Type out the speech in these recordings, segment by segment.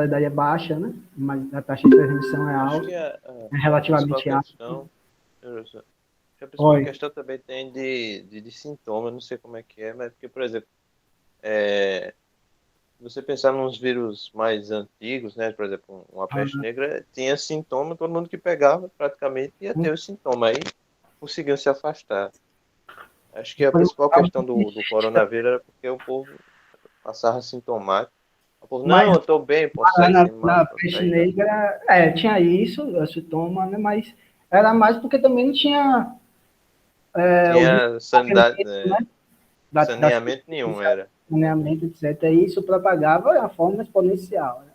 mortalidade é baixa, né? Mas a taxa de transmissão é Acho alta, que é a principal relativamente alta. questão, acho que a principal Oi. questão também tem de sintoma, não sei como é que é, mas porque, por exemplo, é, se você pensar nos vírus mais antigos, né, por exemplo, uma peste negra, tinha sintoma, todo mundo que pegava praticamente ia ter os sintomas, aí conseguiu se afastar. Acho que a principal questão do coronavírus era porque o povo passava sintomático. O povo, não, Mas eu tô bem, posso lá sair sem na máscara, peste sair nada. negra, tinha isso, o sintoma, né? Mas era mais porque também não tinha o Tinha sanidade, desenvolvimento, né? Da saneamento nenhum, ciência, era. saneamento, etc. E isso propagava de uma forma exponencial. Né?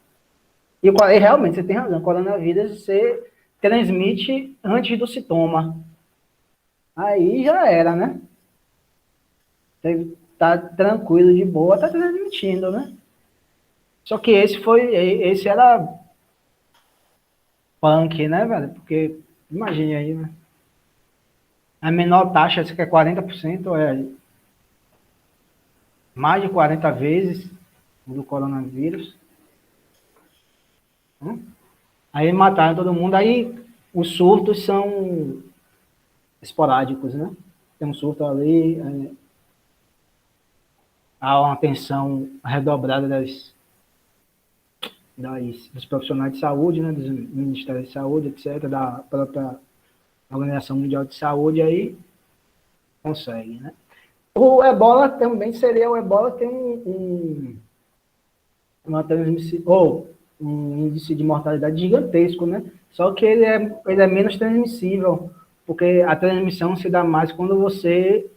E realmente, você tem razão, o coronavírus você transmite antes do sintoma. Aí já era, né? Você tá tranquilo, de boa, tá transmitindo, né? Só que esse era punk, né, velho? Porque, imagine aí, né? A menor taxa, acho que é 40%, é mais de 40 vezes do coronavírus. Né? Aí mataram todo mundo. Aí os surtos são esporádicos, né? Tem um surto ali, há uma atenção redobrada dos profissionais de saúde, né? Dos ministérios de saúde, etc., da própria Organização Mundial de Saúde, aí consegue, né? O ebola também seria, o ebola tem uma transmissão, ou um índice de mortalidade gigantesco, né? Só que ele é menos transmissível, porque a transmissão se dá mais quando você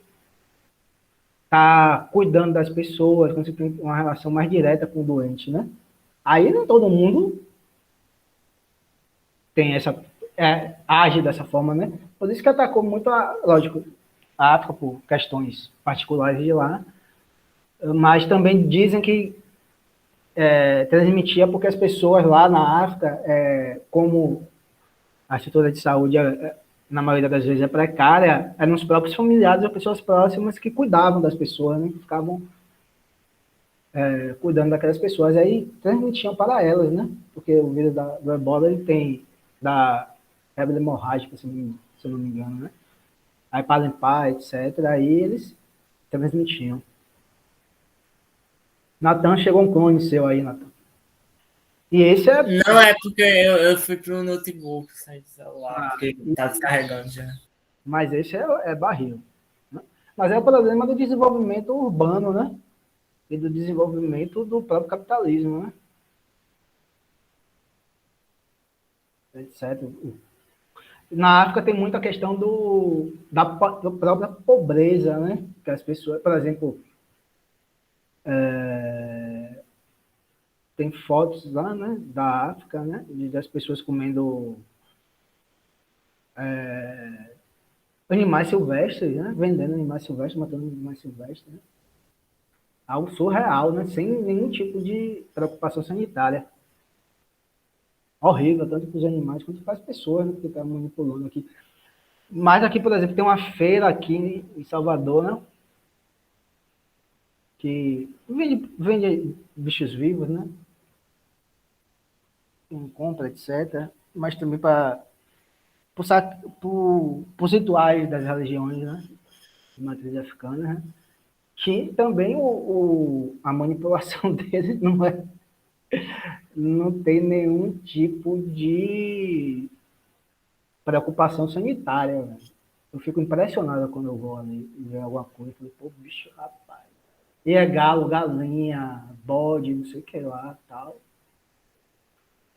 está cuidando das pessoas, quando você tem uma relação mais direta com o doente, né? Aí não todo mundo tem age dessa forma, né? Por isso que atacou muito, lógico, a África por questões particulares de lá, mas também dizem que transmitia porque as pessoas lá na África, como a estrutura de saúde, na maioria das vezes, é precária, eram os próprios familiares ou pessoas próximas que cuidavam das pessoas, né? Que ficavam cuidando daquelas pessoas, aí transmitiam para elas, né? Porque o vírus do ebola, ele tem da febre hemorrágica, se eu não me engano, né? Aí para limpar, etc., aí eles transmitiam. Natan, chegou um clone seu aí, Natan. E esse é. Não é porque eu fui pro notebook, saí do celular, porque tá descarregando já. Mas esse é barril. Né? Mas é o problema do desenvolvimento urbano, né? E do desenvolvimento do próprio capitalismo, né? Etc. Na África tem muita questão da própria pobreza, né? Que as pessoas, por exemplo, tem fotos lá, né? Da África, né? Das pessoas comendo animais silvestres, né? Vendendo animais silvestres, matando animais silvestres, né? Algo surreal, né? Sem nenhum tipo de preocupação sanitária. Horrível, tanto para os animais quanto para as pessoas, né? Que estão manipulando aqui. Mas aqui, por exemplo, tem uma feira aqui em Salvador, né? Que vende bichos vivos, né? Compra, etc. Mas também para os rituais das religiões, né? De matriz africana, né? Que também a manipulação deles não tem nenhum tipo de preocupação sanitária, velho. Eu fico impressionado quando eu vou ali e ver alguma coisa. Eu falo, pô, bicho, rapaz. E é galo, galinha, bode, não sei o que lá, tal.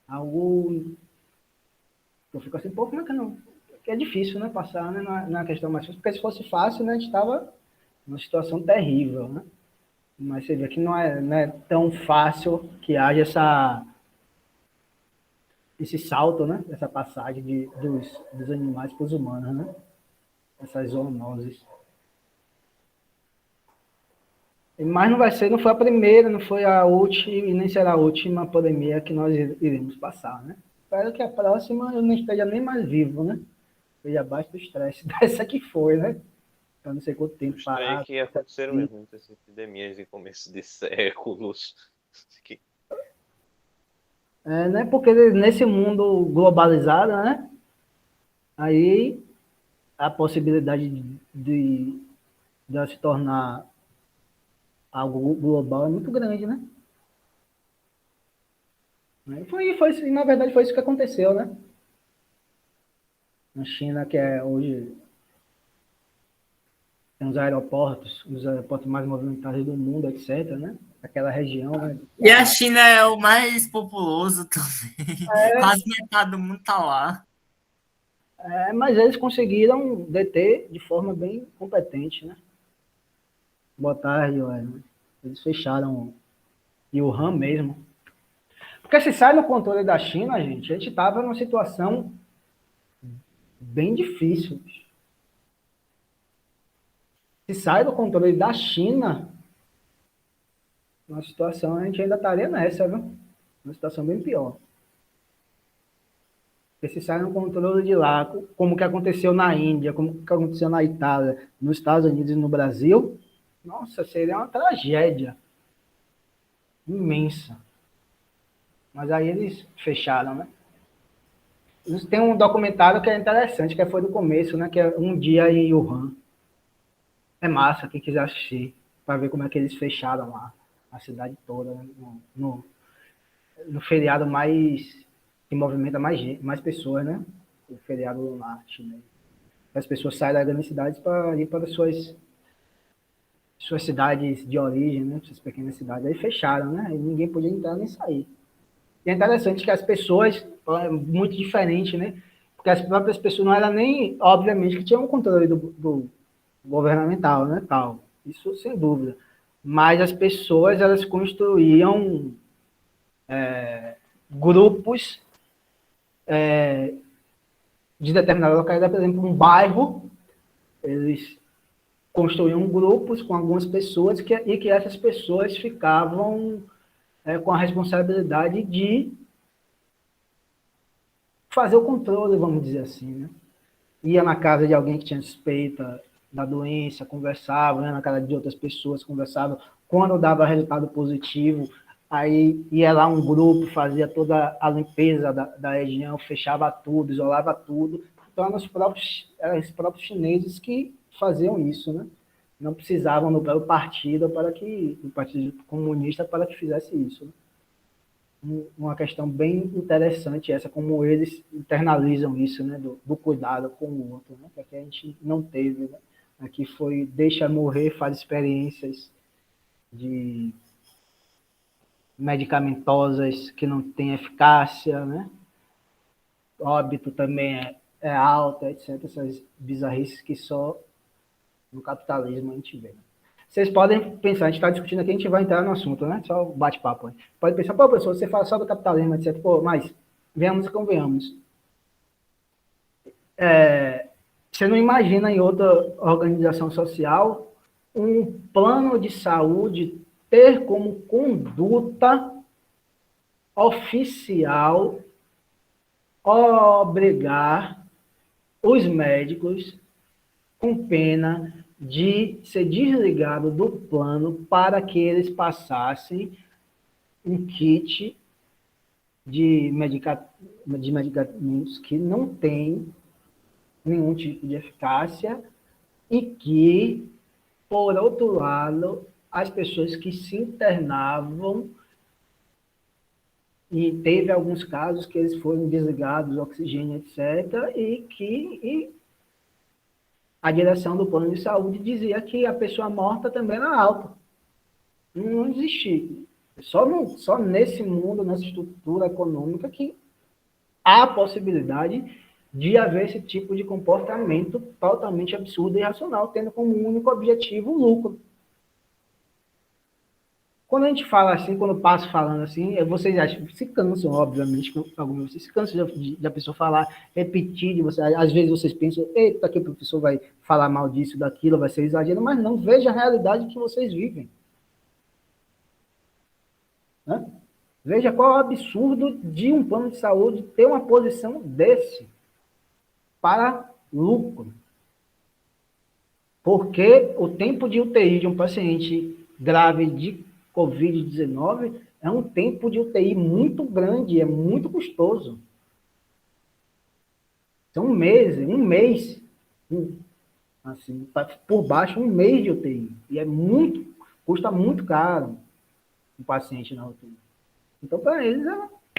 Algo. Eu fico assim, pô, como é que não? Que é difícil, né? Passar, né? Na questão mais fácil. Porque se fosse fácil, né? A gente estava numa situação terrível, né? Mas você vê que não é tão fácil que haja esse salto, né? Essa passagem dos animais para os humanos, né? Essas zoonoses. Mas não foi a primeira, não foi a última e nem será a última pandemia que nós iremos passar, né? Espero que a próxima eu não esteja nem mais vivo, né? Esteja abaixo do estresse dessa que foi, né? Eu não sei quanto O tempo estranho é parado. que aconteceram mesmo muitas epidemias em começo de séculos. Que né? Porque nesse mundo globalizado, né? Aí a possibilidade de ela se tornar algo global é muito grande, né? Na verdade, foi isso que aconteceu, né? Na China, que é hoje tem os aeroportos mais movimentados do mundo, etc., né? Aquela região, né? E a China é o mais populoso também. Quase metade do mundo tá lá. Mas eles conseguiram deter de forma bem competente, né? Boa tarde, Joel. Eles fecharam Wuhan mesmo. Porque se sai no controle da China, gente, a gente estava numa situação bem difícil. Se sai do controle da China, uma situação a gente ainda estaria nessa, viu? Uma situação bem pior. Porque se sai no controle de lá, como que aconteceu na Índia, como que aconteceu na Itália, nos Estados Unidos e no Brasil, nossa, seria uma tragédia imensa. Mas aí eles fecharam, né? Tem um documentário que é interessante, que foi do começo, né? Que é Um Dia em Wuhan. É massa, quem quiser assistir, para ver como é que eles fecharam lá a cidade toda, né? No feriado mais que movimenta mais pessoas, né? O feriado lunar chinês. As pessoas saem das grandes cidades para ir para suas cidades de origem, né? Suas pequenas cidades. Aí fecharam, né? E ninguém podia entrar nem sair. E é interessante que as pessoas, é muito diferente, né? Porque as próprias pessoas não eram nem, obviamente, que tinham um controle do governamental, né? Tal. Isso sem dúvida. Mas as pessoas, elas construíam grupos de determinada localidade, por exemplo, um bairro, eles construíam grupos com algumas pessoas e que essas pessoas ficavam com a responsabilidade de fazer o controle, vamos dizer assim, né? Ia na casa de alguém que tinha suspeita da doença, conversava, ia na casa de outras pessoas, conversava. Quando dava resultado positivo, aí ia lá um grupo, fazia toda a limpeza da região, fechava tudo, isolava tudo. Então, eram os próprios chineses que faziam isso, né? Não precisavam do partido do Partido Comunista para que fizesse isso, né? Uma questão bem interessante essa, como eles internalizam isso, né, do cuidado com o outro, né, que aqui a gente não teve, né? Aqui foi deixa morrer, faz experiências de medicamentosas que não têm eficácia, né, óbito também é alta, etc, essas bizarrices que só no capitalismo a gente vê. Vocês podem pensar, a gente está discutindo aqui, a gente vai entrar no assunto, né? Só bate-papo. Pode pensar, pô, professor, você fala só do capitalismo, etc. Pô, mas venhamos e convenhamos. Você não imagina em outra organização social um plano de saúde ter como conduta oficial obrigar os médicos com pena de ser desligado do plano para que eles passassem um kit de medicamentos que não tem nenhum tipo de eficácia e que, por outro lado, as pessoas que se internavam, e teve alguns casos que eles foram desligados, oxigênio, etc., e a direção do plano de saúde dizia que a pessoa morta também era alta. Não existia. Só nesse mundo, nessa estrutura econômica, que há a possibilidade de haver esse tipo de comportamento totalmente absurdo e irracional, tendo como único objetivo o lucro. Quando a gente fala assim, quando eu passo falando assim, vocês acham, se cansam, obviamente, alguns de vocês se cansam da pessoa falar, repetir, de você, às vezes vocês pensam, eita, que o professor vai falar mal disso, daquilo, vai ser exagero, mas não, veja a realidade que vocês vivem. Né? Veja qual é o absurdo de um plano de saúde ter uma posição desse para lucro. Porque o tempo de UTI de um paciente grave de Covid-19 É um tempo de UTI muito grande, é muito custoso. São meses, assim, por baixo, um mês de UTI. E custa muito caro um paciente na UTI. Então, para eles,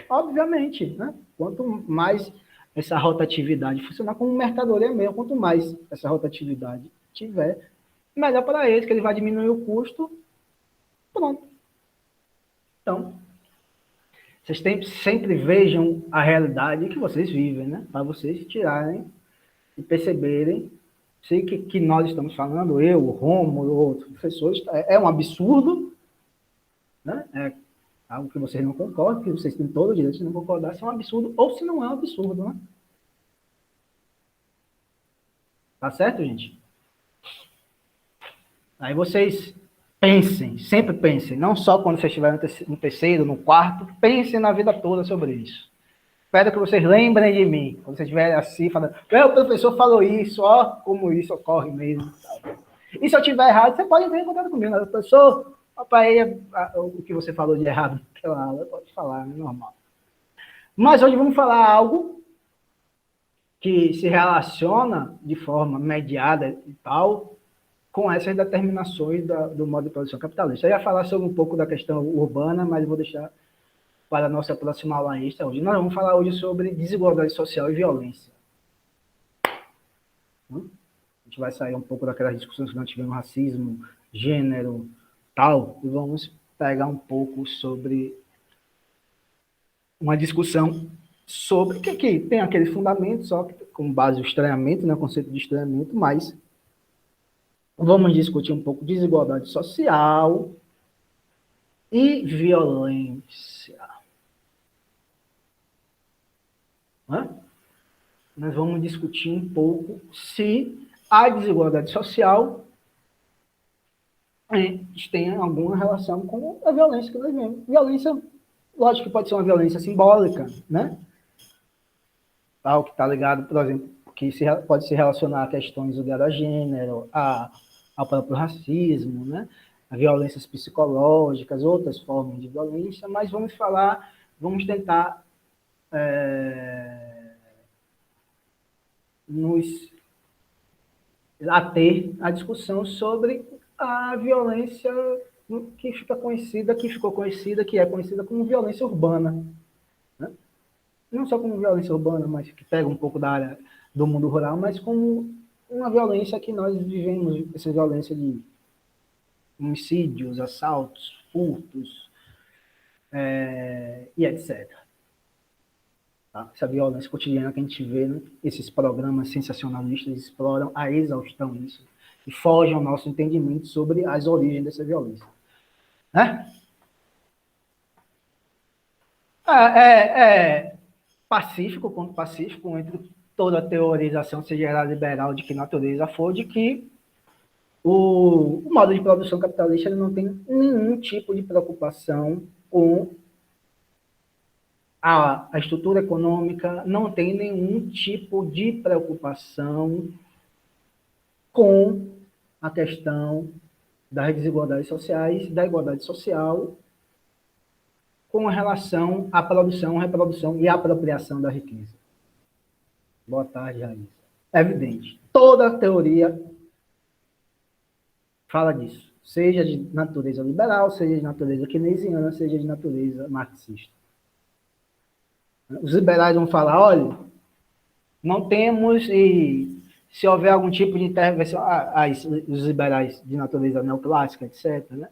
obviamente, né? Quanto mais essa rotatividade funcionar como mercadoria mesmo, quanto mais essa rotatividade tiver, melhor para eles, que ele vai diminuir o custo. Pronto. Então, vocês sempre vejam a realidade que vocês vivem, né? Para vocês tirarem e perceberem sei que nós estamos falando, eu, o Rômulo, outros professores, é um absurdo, né? É algo que vocês não concordam, que vocês têm todo o direito de não concordar, se é um absurdo ou se não é um absurdo, né? Tá certo, gente? Aí vocês pensem, sempre pensem, não só quando vocês estiverem no terceiro, no quarto, pensem na vida toda sobre isso. Espero que vocês lembrem de mim, quando vocês estiverem assim, falando, o professor falou isso, ó, como isso ocorre mesmo. E se eu estiver errado, você pode entrar em contato comigo, né? Professor, papai, o que você falou de errado naquela aula, pode falar, é normal. Mas hoje vamos falar algo que se relaciona de forma mediada e tal, com essas determinações do modo de produção capitalista. Eu ia falar sobre um pouco da questão urbana, mas eu vou deixar para a nossa próxima aula extra hoje. Nós vamos falar hoje sobre desigualdade social e violência. A gente vai sair um pouco daquelas discussões que nós tivemos, racismo, gênero, tal, e vamos pegar um pouco sobre uma discussão sobre que tem aquele fundamento, só que com base no estranhamento, né, o conceito de estranhamento, mas vamos discutir um pouco de desigualdade social e violência. Nós vamos discutir um pouco se a desigualdade social tem alguma relação com a violência que nós vemos. Violência, lógico que pode ser uma violência simbólica, né? Tal, que está ligado, por exemplo, que pode se relacionar a questões ligadas a gênero, ao próprio racismo, né? A violências psicológicas, outras formas de violência, mas vamos tentar nos ater à discussão sobre a violência que ficou conhecida, que é conhecida como violência urbana. Né? Não só como violência urbana, mas que pega um pouco da área do mundo rural, mas como uma violência que nós vivemos, essa violência de homicídios, assaltos, furtos, e etc. Tá? Essa violência cotidiana que a gente vê, né? Esses programas sensacionalistas exploram a exaustão isso e fogem ao nosso entendimento sobre as origens dessa violência. Né? Pacífico, ponto pacífico, entre toda a teorização, seja ela liberal de que natureza for, de que o modo de produção capitalista ele não tem nenhum tipo de preocupação com a estrutura econômica, não tem nenhum tipo de preocupação com a questão das desigualdades sociais, da igualdade social, com relação à produção, reprodução e apropriação da riqueza. Boa tarde, Raíssa. É evidente. Toda teoria fala disso. Seja de natureza liberal, seja de natureza keynesiana, seja de natureza marxista. Os liberais vão falar, olha, não temos, e se houver algum tipo de intervenção, os liberais de natureza neoclássica, etc., né?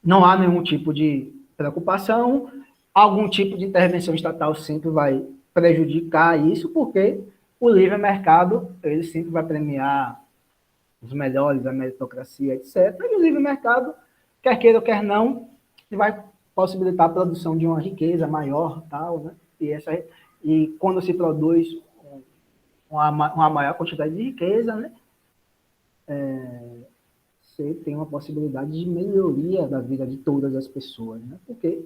Não há nenhum tipo de preocupação, algum tipo de intervenção estatal sempre vai prejudicar isso, porque o livre mercado, ele sempre vai premiar os melhores, a meritocracia, etc., e o livre mercado, quer queira ou quer não, vai possibilitar a produção de uma riqueza maior, tal, né? E quando se produz uma maior quantidade de riqueza, né? Você tem uma possibilidade de melhoria da vida de todas as pessoas, né? Porque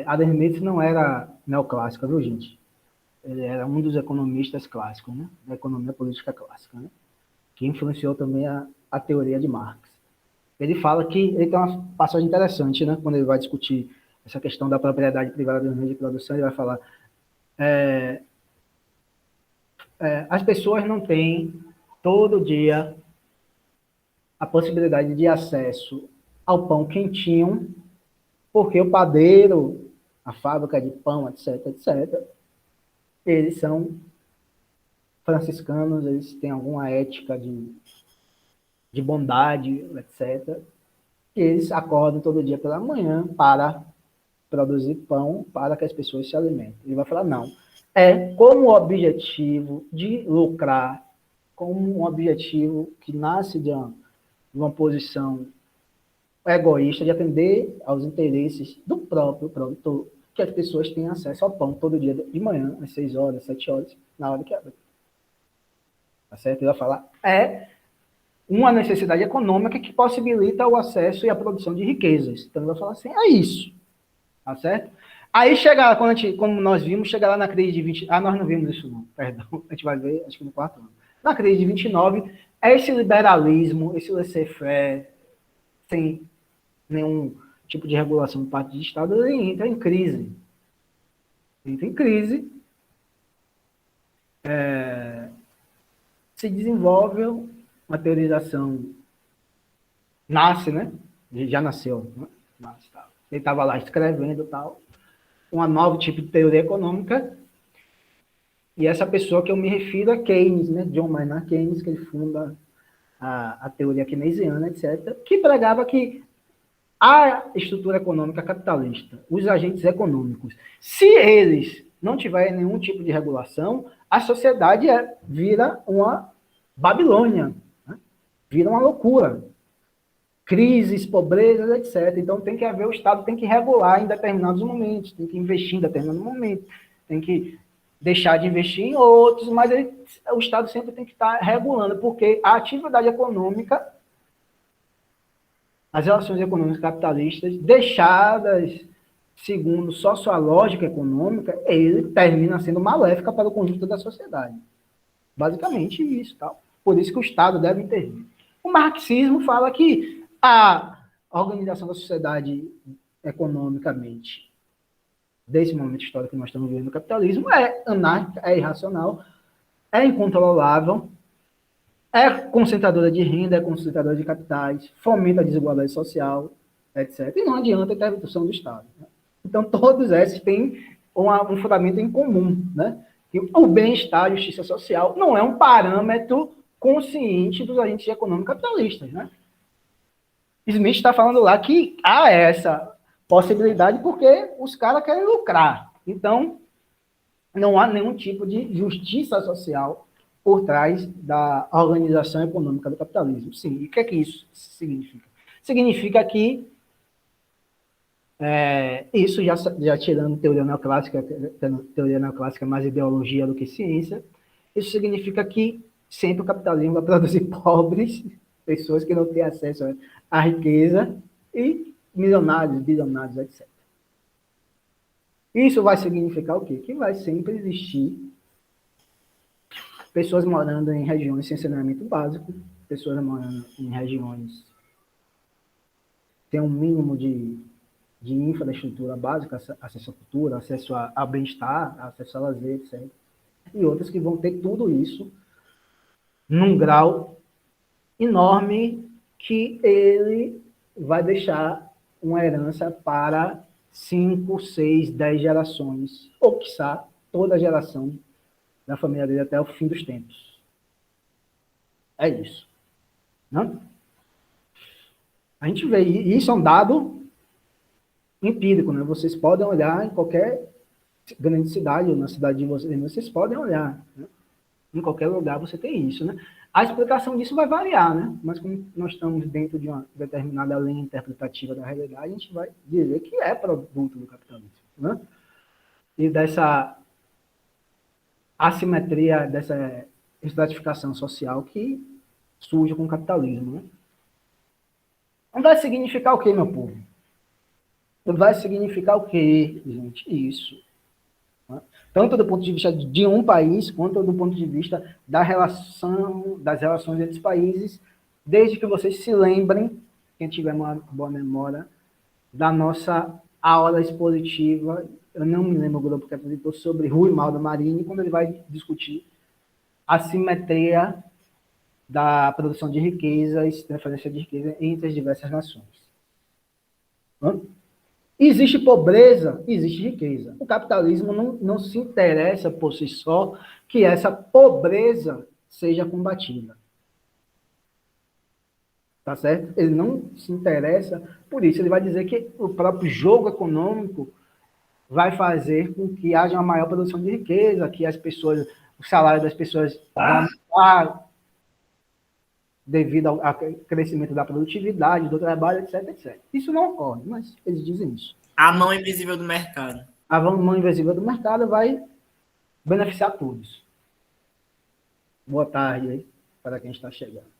Adam Smith não era neoclássico, viu, gente? Ele era um dos economistas clássicos, né? Da economia política clássica, né? Que influenciou também a teoria de Marx. Ele fala que, ele tem uma passagem interessante, né, quando ele vai discutir essa questão da propriedade privada dos meios de produção, ele vai falar, as pessoas não têm todo dia a possibilidade de acesso ao pão quentinho, porque o padeiro, a fábrica de pão, etc., etc., eles são franciscanos, eles têm alguma ética de bondade, etc., e eles acordam todo dia pela manhã para produzir pão para que as pessoas se alimentem. Ele vai falar, não, como objetivo de lucrar, como um objetivo que nasce de uma posição egoísta, de atender aos interesses do próprio produtor, que as pessoas tenham acesso ao pão todo dia de manhã, às 6 horas, 7 horas, na hora que abre. Tá certo? Ele vai falar, uma necessidade econômica que possibilita o acesso e a produção de riquezas. Então ele vai falar assim, é isso. Tá certo? Aí chega, como nós vimos, chega lá na crise de 20... nós não vimos isso não, perdão. A gente vai ver, acho que no 4 ano. Na crise de 29, esse liberalismo, esse laissez-faire, sem nenhum tipo de regulação por parte do Estado, ele entra em crise. Entra em crise, se desenvolve uma teorização, nasce, né? Já nasceu, né? Nasce, tá. Ele estava lá escrevendo tal, um novo tipo de teoria econômica, e essa pessoa que eu me refiro é Keynes, né? John Maynard Keynes, que ele funda a teoria keynesiana, etc., que pregava que a estrutura econômica capitalista, os agentes econômicos, se eles não tiverem nenhum tipo de regulação, a sociedade vira uma Babilônia, né? Vira uma loucura. Crises, pobrezas, etc. Então tem que haver, o Estado tem que regular em determinados momentos, tem que investir em determinado momento, tem que deixar de investir em outros, mas o Estado sempre tem que estar regulando, porque a atividade econômica, as relações econômicas capitalistas, deixadas segundo só sua lógica econômica, ele termina sendo maléfica para o conjunto da sociedade. Basicamente isso. Tal. Por isso que o Estado deve intervir. O marxismo fala que a organização da sociedade economicamente, desse momento histórico que nós estamos vivendo no capitalismo, é anárquica, é irracional, é incontrolável, é concentradora de renda, é concentradora de capitais, fomenta a desigualdade social, etc. E não adianta a intervenção do Estado. Né? Então, todos esses têm um fundamento em comum, né? Que o bem-estar, a justiça social, não é um parâmetro consciente dos agentes econômicos capitalistas, né? Smith está falando lá que há essa possibilidade porque os caras querem lucrar. Então, não há nenhum tipo de justiça social por trás da organização econômica do capitalismo. Sim, e o que é que isso significa? Significa que isso já tirando teoria neoclássica mais ideologia do que ciência, isso significa que sempre o capitalismo vai produzir pobres, pessoas que não têm acesso à riqueza, e milionários, bilionários, etc. Isso vai significar o quê? Que vai sempre existir pessoas morando em regiões sem saneamento básico, pessoas morando em regiões que têm um mínimo de infraestrutura básica, acesso à cultura, acesso a bem-estar, acesso a lazer, etc. E outras que vão ter tudo isso num grau enorme que ele vai deixar uma herança para 5, 6, 10 gerações, ou, quiçá, toda a geração da família dele até o fim dos tempos. É isso. Não? A gente vê, e isso é um dado empírico, né? Vocês podem olhar em qualquer grande cidade, ou na cidade de vocês podem olhar, né? Em qualquer lugar você tem isso, né? A explicação disso vai variar, né? Mas como nós estamos dentro de uma determinada linha interpretativa da realidade, a gente vai dizer que é produto do capitalismo, né? E dessa assimetria, dessa estratificação social que surge com o capitalismo, né? Não vai significar o quê, meu povo? Vai significar o quê, gente? Isso. Né? Tanto do ponto de vista de um país, quanto do ponto de vista das relações entre os países, desde que vocês se lembrem, quem tiver uma boa memória, da nossa aula expositiva, eu não me lembro o grupo que apresentou sobre Rui Malda Marini, quando ele vai discutir a simetria da produção de riqueza e transferência de riqueza entre as diversas nações. Existe pobreza, existe riqueza. O capitalismo não se interessa por si só que essa pobreza seja combatida. Tá certo? Ele não se interessa por isso. Ele vai dizer que o próprio jogo econômico vai fazer com que haja uma maior produção de riqueza, que as pessoas, o salário das pessoas vai aumentar devido ao crescimento da produtividade, do trabalho, etc, etc. Isso não ocorre, mas eles dizem isso. A mão invisível do mercado. A mão invisível do mercado vai beneficiar todos. Boa tarde aí, para quem está chegando.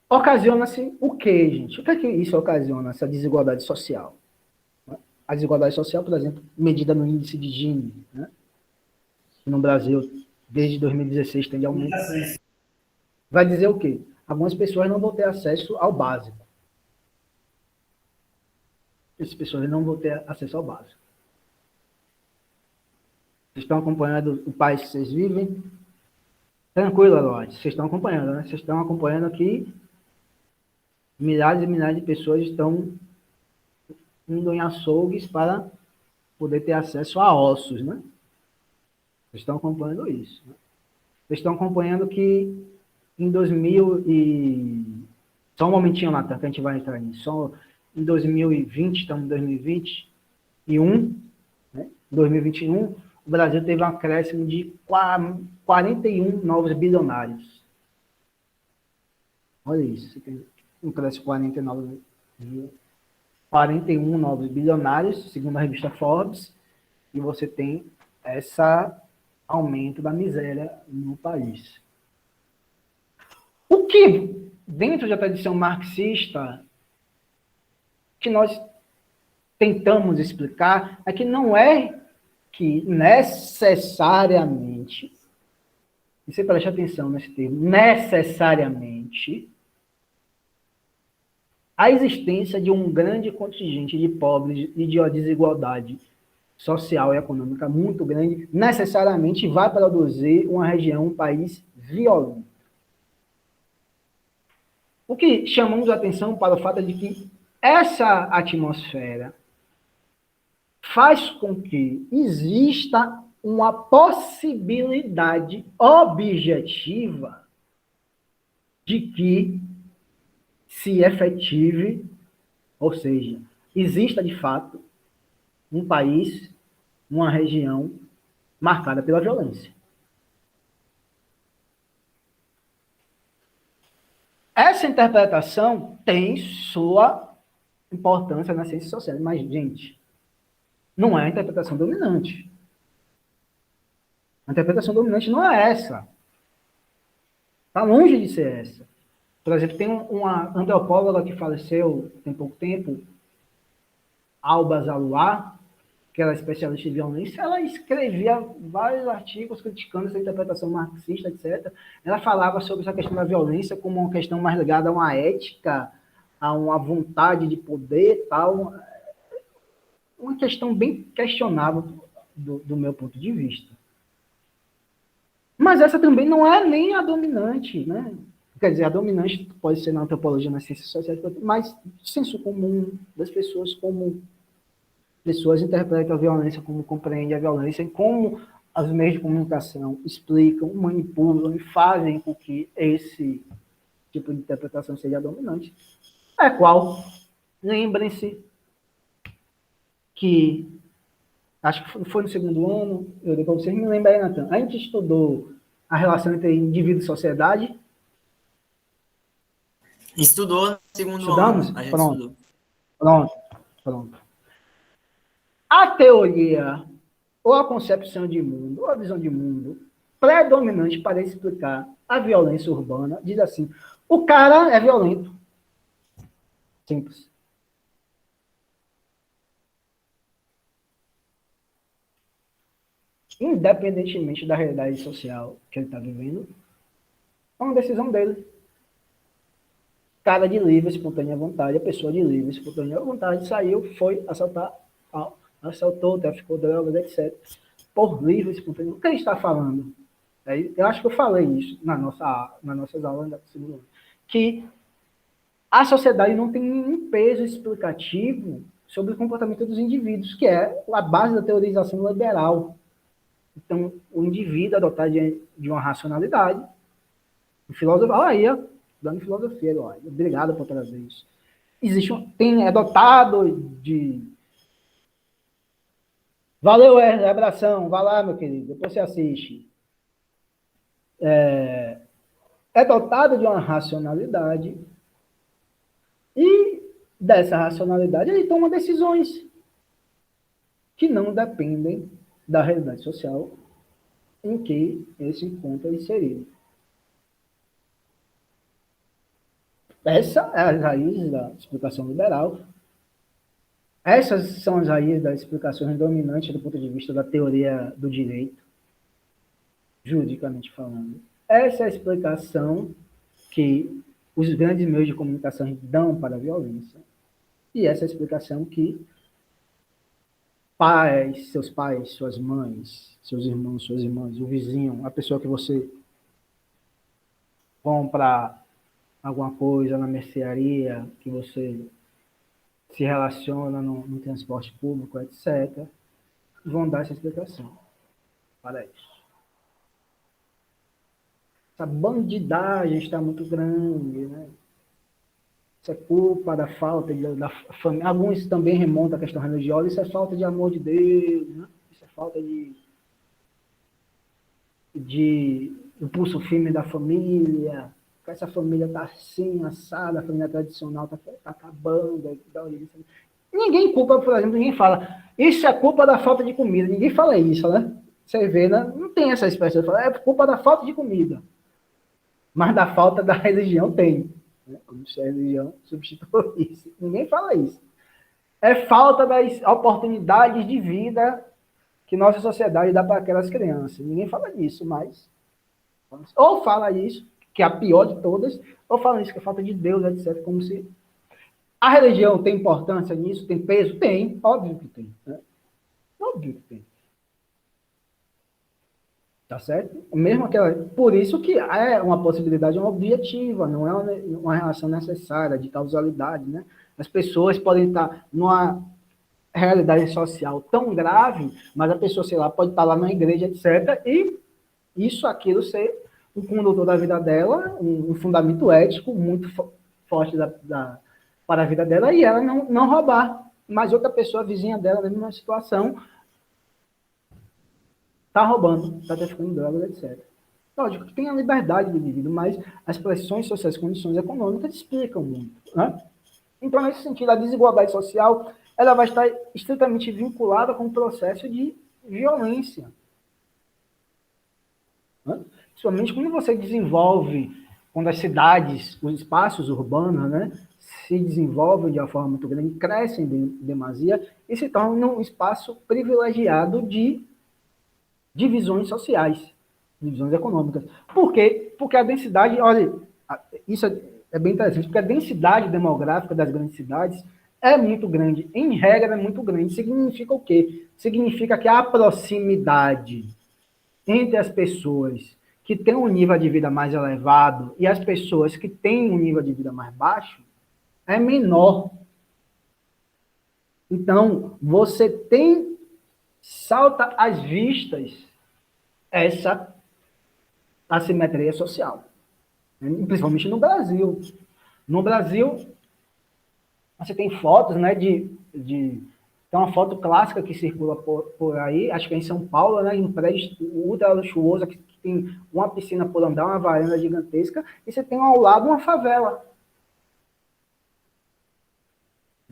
Ocasiona-se o quê, gente? O que é que isso ocasiona, essa desigualdade social? A desigualdade social, por exemplo, medida no índice de Gini, né? No Brasil, desde 2016, tende a aumentar. Vai dizer o quê? Algumas pessoas não vão ter acesso ao básico. Essas pessoas não vão ter acesso ao básico. Vocês estão acompanhando o país que vocês vivem? Tranquilo, Aloy. Vocês estão acompanhando, né? Vocês estão acompanhando que milhares e milhares de pessoas estão indo em açougues para poder ter acesso a ossos, né? Vocês estão acompanhando isso. Né? Vocês estão acompanhando que em 2000 e... Só um momentinho, Natan, que a gente vai entrar nisso. Só em 2020, estamos em 2021, né? 2021, o Brasil teve um acréscimo de 41 novos bilionários. Olha isso, você tem um crescimento de 41 novos bilionários, segundo a revista Forbes, e você tem esse aumento da miséria no país. O que, dentro da tradição marxista, que nós tentamos explicar é que não é que necessariamente, e você preste atenção nesse termo, necessariamente, a existência de um grande contingente de pobres e de uma desigualdade social e econômica muito grande, necessariamente vai produzir uma região, um país violento. O que chamamos a atenção para o fato de que essa atmosfera faz com que exista uma possibilidade objetiva de que se efetive, ou seja, exista de fato um país, uma região marcada pela violência. Essa interpretação tem sua importância na ciência social, mas, gente, não é a interpretação dominante. A interpretação dominante não é essa. Está longe de ser essa. Por exemplo, tem uma antropóloga que faleceu tem pouco tempo, Alba Zaluá, que era especialista em violência, ela escrevia vários artigos criticando essa interpretação marxista, etc. Ela falava sobre essa questão da violência como uma questão mais ligada a uma ética, a uma vontade de poder, tal. Uma questão bem questionável do meu ponto de vista. Mas essa também não é nem a dominante, né? Quer dizer, a dominante pode ser na antropologia, nas ciências sociais, mas senso comum das pessoas, como pessoas interpretam a violência, como compreendem a violência, e como os meios de comunicação explicam, manipulam e fazem com que esse tipo de interpretação seja dominante. É qual? Lembrem-se que, acho que foi no segundo ano, eu dei para vocês me lembrarem, Natan, a gente estudou a relação entre indivíduo e sociedade. Estudou no segundo Estudamos? ano. A gente Pronto. estudou. Pronto. A teoria, ou a concepção de mundo, ou a visão de mundo, predominante para explicar a violência urbana, diz assim, o cara é violento. Simples. Independentemente da realidade social que ele está vivendo, é uma decisão dele. cara de livre, espontânea vontade, a pessoa de livre, espontânea vontade, saiu, foi assaltar, assaltou, traficou drogas, etc. Por livre, espontânea. O que ele está falando? Eu acho que eu falei isso nas nossas aulas da segunda ano, que a sociedade não tem nenhum peso explicativo sobre o comportamento dos indivíduos, que é a base da teorização liberal. Então, o indivíduo adotar de uma racionalidade, o filósofo, aí, ó, dando filosofia, ó, obrigado por trazer isso. É dotado de... Valeu, abração, vai lá, meu querido, depois você assiste. É dotado de uma racionalidade e dessa racionalidade ele toma decisões que não dependem da realidade social em que ele se encontra inserido. Essa é a raiz da explicação liberal. Essas são as raízes das explicações dominantes do ponto de vista da teoria do direito, juridicamente falando. Essa é a explicação que os grandes meios de comunicação dão para a violência. E essa é a explicação que seus pais, suas mães, seus irmãos, suas irmãs, o vizinho, a pessoa que você compra alguma coisa na mercearia, que você se relaciona no transporte público, etc., vão dar essa explicação para isso. Essa bandidagem está muito grande, né? Isso é culpa da falta da família. Alguns também remontam à questão religiosa, isso é falta de amor de Deus, né? Isso é falta de impulso firme da família. Essa família está assim, assada, a família tradicional está acabando. Ninguém culpa, por exemplo, ninguém fala, isso é culpa da falta de comida. Ninguém fala isso, né? Você vê, né? Não tem essa expressão, é culpa da falta de comida. Mas da falta da religião tem. Como se a religião substituísse. Ninguém fala isso. É falta das oportunidades de vida que nossa sociedade dá para aquelas crianças. Ninguém fala disso, mas... Ou fala isso, que é a pior de todas, ou fala isso, que é falta de Deus, etc. Como se... A religião tem importância nisso? Tem peso? Tem. Óbvio que tem. Né? Óbvio que tem. Tá certo? Mesmo aquela... Por isso que é uma possibilidade objetiva, não é uma relação necessária de causalidade, né? As pessoas podem estar numa realidade social tão grave, mas a pessoa, sei lá, pode estar lá na igreja, etc., e aquilo ser um condutor da vida dela, um fundamento ético muito forte para a vida dela, e ela não roubar. Mas outra pessoa, vizinha dela, na mesma situação, está roubando, está traficando drogas, etc. Lógico que tem a liberdade do indivíduo, mas as pressões sociais, condições econômicas explicam muito. Né? Então, nesse sentido, a desigualdade social ela vai estar estritamente vinculada com o processo de violência. Né? Principalmente quando você desenvolve, quando as cidades, os espaços urbanos, né, se desenvolvem de uma forma muito grande, crescem de demasia e se tornam um espaço privilegiado de divisões sociais, divisões econômicas. Por quê? Porque a densidade, olha, isso é bem interessante, porque a densidade demográfica das grandes cidades é muito grande, em regra é muito grande. Significa o quê? Significa que a proximidade entre as pessoas que têm um nível de vida mais elevado e as pessoas que têm um nível de vida mais baixo é menor. Então, você salta às vistas essa assimetria social, principalmente no Brasil. No Brasil, você tem fotos, né, tem uma foto clássica que circula por aí, acho que é em São Paulo, né, em um prédio ultra luxuoso, que tem uma piscina por andar, uma varanda gigantesca, e você tem ao lado uma favela.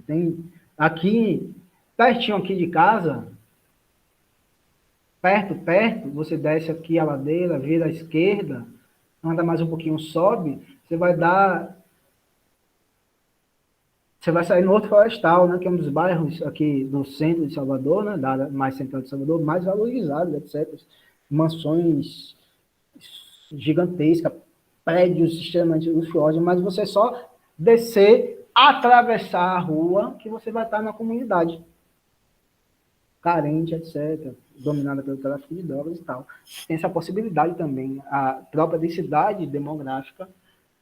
Tem aqui, pertinho aqui de casa, perto, você desce aqui a ladeira, vira à esquerda, anda mais um pouquinho, sobe, você vai sair no Horto Florestal, né, que é um dos bairros aqui do centro de Salvador, né, da área mais central de Salvador, mais valorizados, etc. Mansões gigantescas, prédios extremamente luxuosos, mas você só descer, atravessar a rua, que você vai estar na comunidade carente, etc., dominada pelo tráfico de drogas e tal. Tem essa possibilidade também. A própria densidade demográfica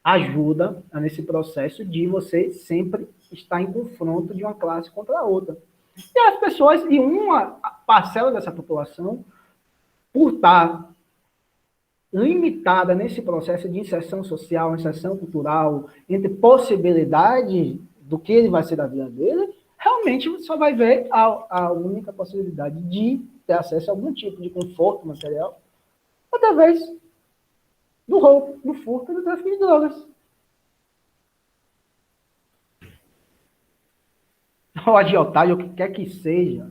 ajuda nesse processo de você sempre estar em confronto de uma classe contra a outra. E as pessoas, e uma parcela dessa população, por estar limitada nesse processo de inserção social, inserção cultural, entre possibilidades do que ele vai ser da vida dele, realmente você só vai ver a única possibilidade de ter acesso a algum tipo de conforto material através do roubo, do furto e do tráfico de drogas. Ou agiotagem, ou o que quer que seja.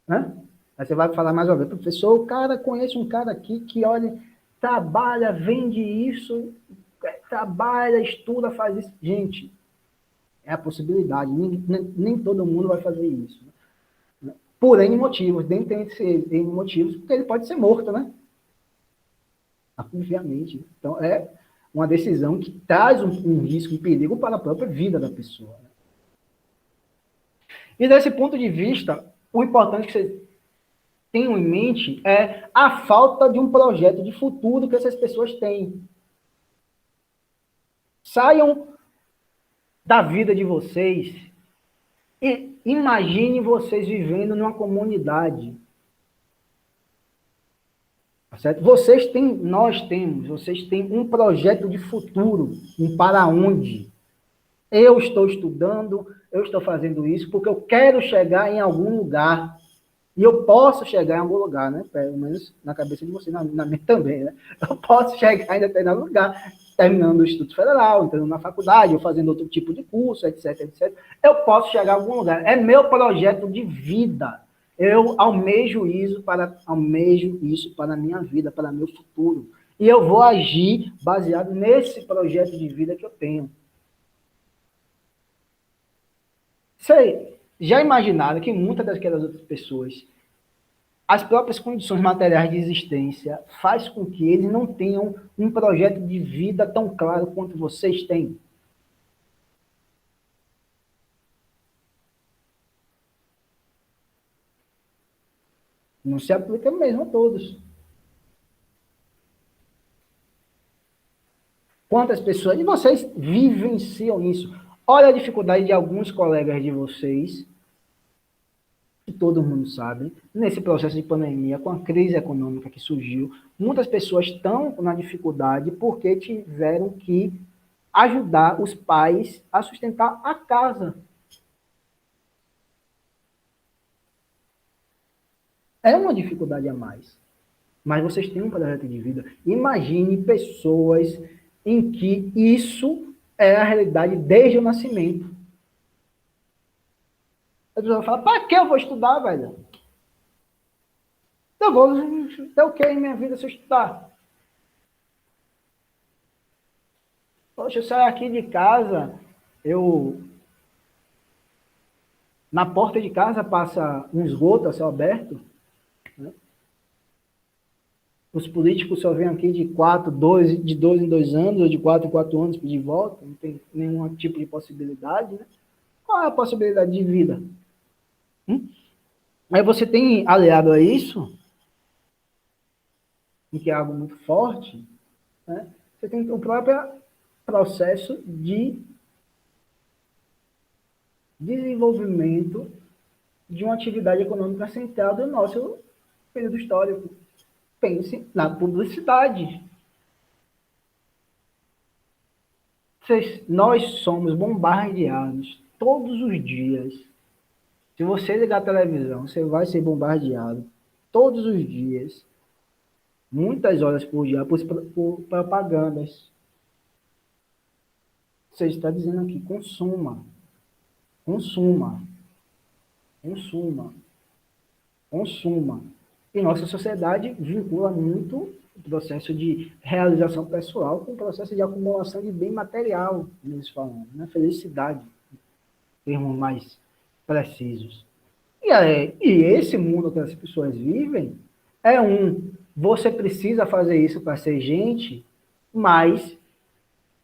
Né? Aí você vai falar mais uma vez, professor, o cara conhece um cara aqui que, olha, trabalha, vende isso, trabalha, estuda, faz isso. Gente, é a possibilidade. Nem todo mundo vai fazer isso. Né? Por N motivos. Dentre esses N motivos, porque ele pode ser morto, né? Obviamente. Então, é uma decisão que traz um risco, um perigo para a própria vida da pessoa. Né? E desse ponto de vista, o importante que vocês tenham em mente é a falta de um projeto de futuro que essas pessoas têm. Saiam da vida de vocês e imagine vocês vivendo numa comunidade. Tá certo? Vocês têm um projeto de futuro, um para onde. Eu estou estudando, eu estou fazendo isso porque eu quero chegar em algum lugar. E eu posso chegar em algum lugar, né? Pelo menos na cabeça de você, na minha também, né? Eu posso chegar em determinado lugar, terminando o Instituto Federal, entrando na faculdade, ou fazendo outro tipo de curso, etc, etc. Eu posso chegar a algum lugar. É meu projeto de vida. Eu almejo isso para a minha vida, para meu futuro. E eu vou agir baseado nesse projeto de vida que eu tenho. Sei. Já imaginaram que muitas daquelas outras pessoas, as próprias condições materiais de existência faz com que eles não tenham um projeto de vida tão claro quanto vocês têm? Não se aplica mesmo a todos. Quantas pessoas... E vocês vivenciam isso. Olha a dificuldade de alguns colegas de vocês, que todo mundo sabe, nesse processo de pandemia, com a crise econômica que surgiu, muitas pessoas estão na dificuldade porque tiveram que ajudar os pais a sustentar a casa. É uma dificuldade a mais. Mas vocês têm um projeto de vida. Imagine pessoas em que isso é a realidade desde o nascimento. A pessoa fala, para que eu vou estudar, velho? Eu vou ter o que em minha vida se eu estudar? Poxa, eu saio aqui de casa, na porta de casa passa um esgoto a céu aberto, né? Os políticos só vêm aqui de 2 em 2 anos, ou de 4 em 4 anos pedir volta, não tem nenhum tipo de possibilidade, né? Qual é a possibilidade de vida? Aí você tem aliado a isso, que é algo muito forte, né? Você tem o próprio processo de desenvolvimento de uma atividade econômica central do nosso período histórico. Pense na publicidade. Nós somos bombardeados todos os dias. Se você ligar a televisão, você vai ser bombardeado todos os dias, muitas horas por dia, por propagandas. Você está dizendo aqui, consuma. Consuma. Consuma. Consuma. E nossa sociedade vincula muito o processo de realização pessoal com o processo de acumulação de bem material, como eles falam, né? Felicidade, termos mais precisos. E esse mundo que as pessoas vivem você precisa fazer isso para ser gente, mas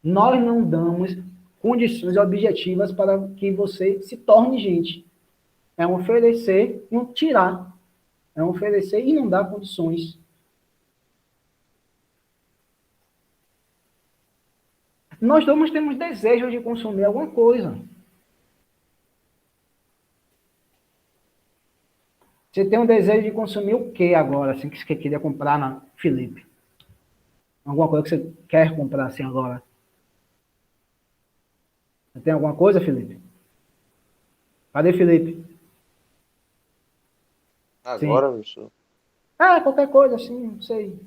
nós não damos condições objetivas para que você se torne gente. É um oferecer e um tirar. É um oferecer e não dar condições. Nós todos temos desejo de consumir alguma coisa. Você tem um desejo de consumir o que agora, assim, que você queria comprar na Felipe? Alguma coisa que você quer comprar assim agora? Você tem alguma coisa, Felipe? Cadê Felipe? Sim. Agora, bicho. Qualquer coisa, assim, não sei.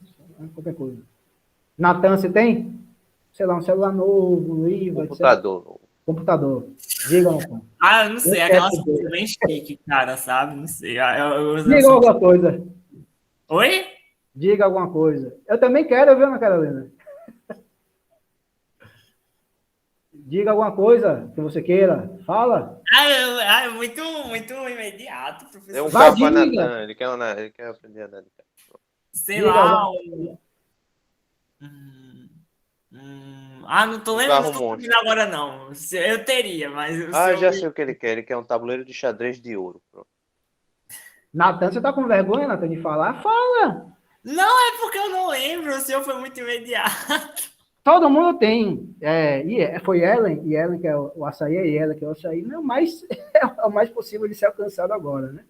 Qualquer coisa. Natan, você tem? Sei lá, um celular novo, livro, etc. Computador. Computador. Diga, Natan. Ah, eu não sei, Eu quero aquelas saber. coisas bem chique, cara, sabe? Não sei. Eu Diga sou... alguma coisa. Oi? Diga alguma coisa. Eu também quero, viu, Ana Carolina? Diga alguma coisa que você queira. Fala. É muito imediato, Dê um professor. Vai, carro para diga. Natan. Ele quer aprender a andar de carro. Sei Diga alguma lá. coisa. Hum, não tô Um lembrando, carro não tô monstro. sabendo agora, não. Eu teria, mas o Ah, senhor já me... sei o que ele quer. Ele quer um tabuleiro de xadrez de ouro. Pronto. Natan, você tá com vergonha, Natan, de falar? Fala. Não, é porque eu não lembro, o senhor foi muito imediato. Todo mundo tem. Foi Ellen, e Ellen que é o açaí, e ela que é o açaí. Não, mas é o mais possível de ser alcançado agora, né?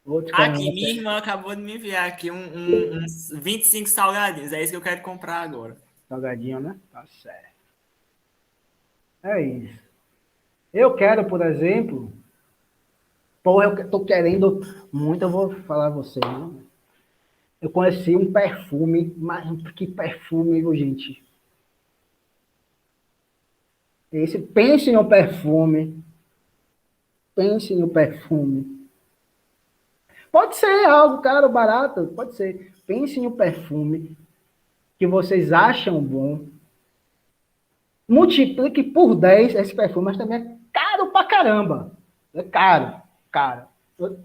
Outros querem Aqui, minha irmã acabou de me enviar aqui uns 25 salgadinhos, é isso que eu quero comprar agora. salgadinho, né? Tá certo. É isso. Eu quero, por exemplo, eu tô querendo muito, eu vou falar a você, né? Eu conheci um perfume, mas que perfume, viu, gente? Pense no perfume, pense no perfume. Pode ser algo caro, barato, pode ser. Pense no perfume que vocês acham bom. Multiplique por 10 esse perfume, mas também é caro pra caramba. É caro, caro. Eu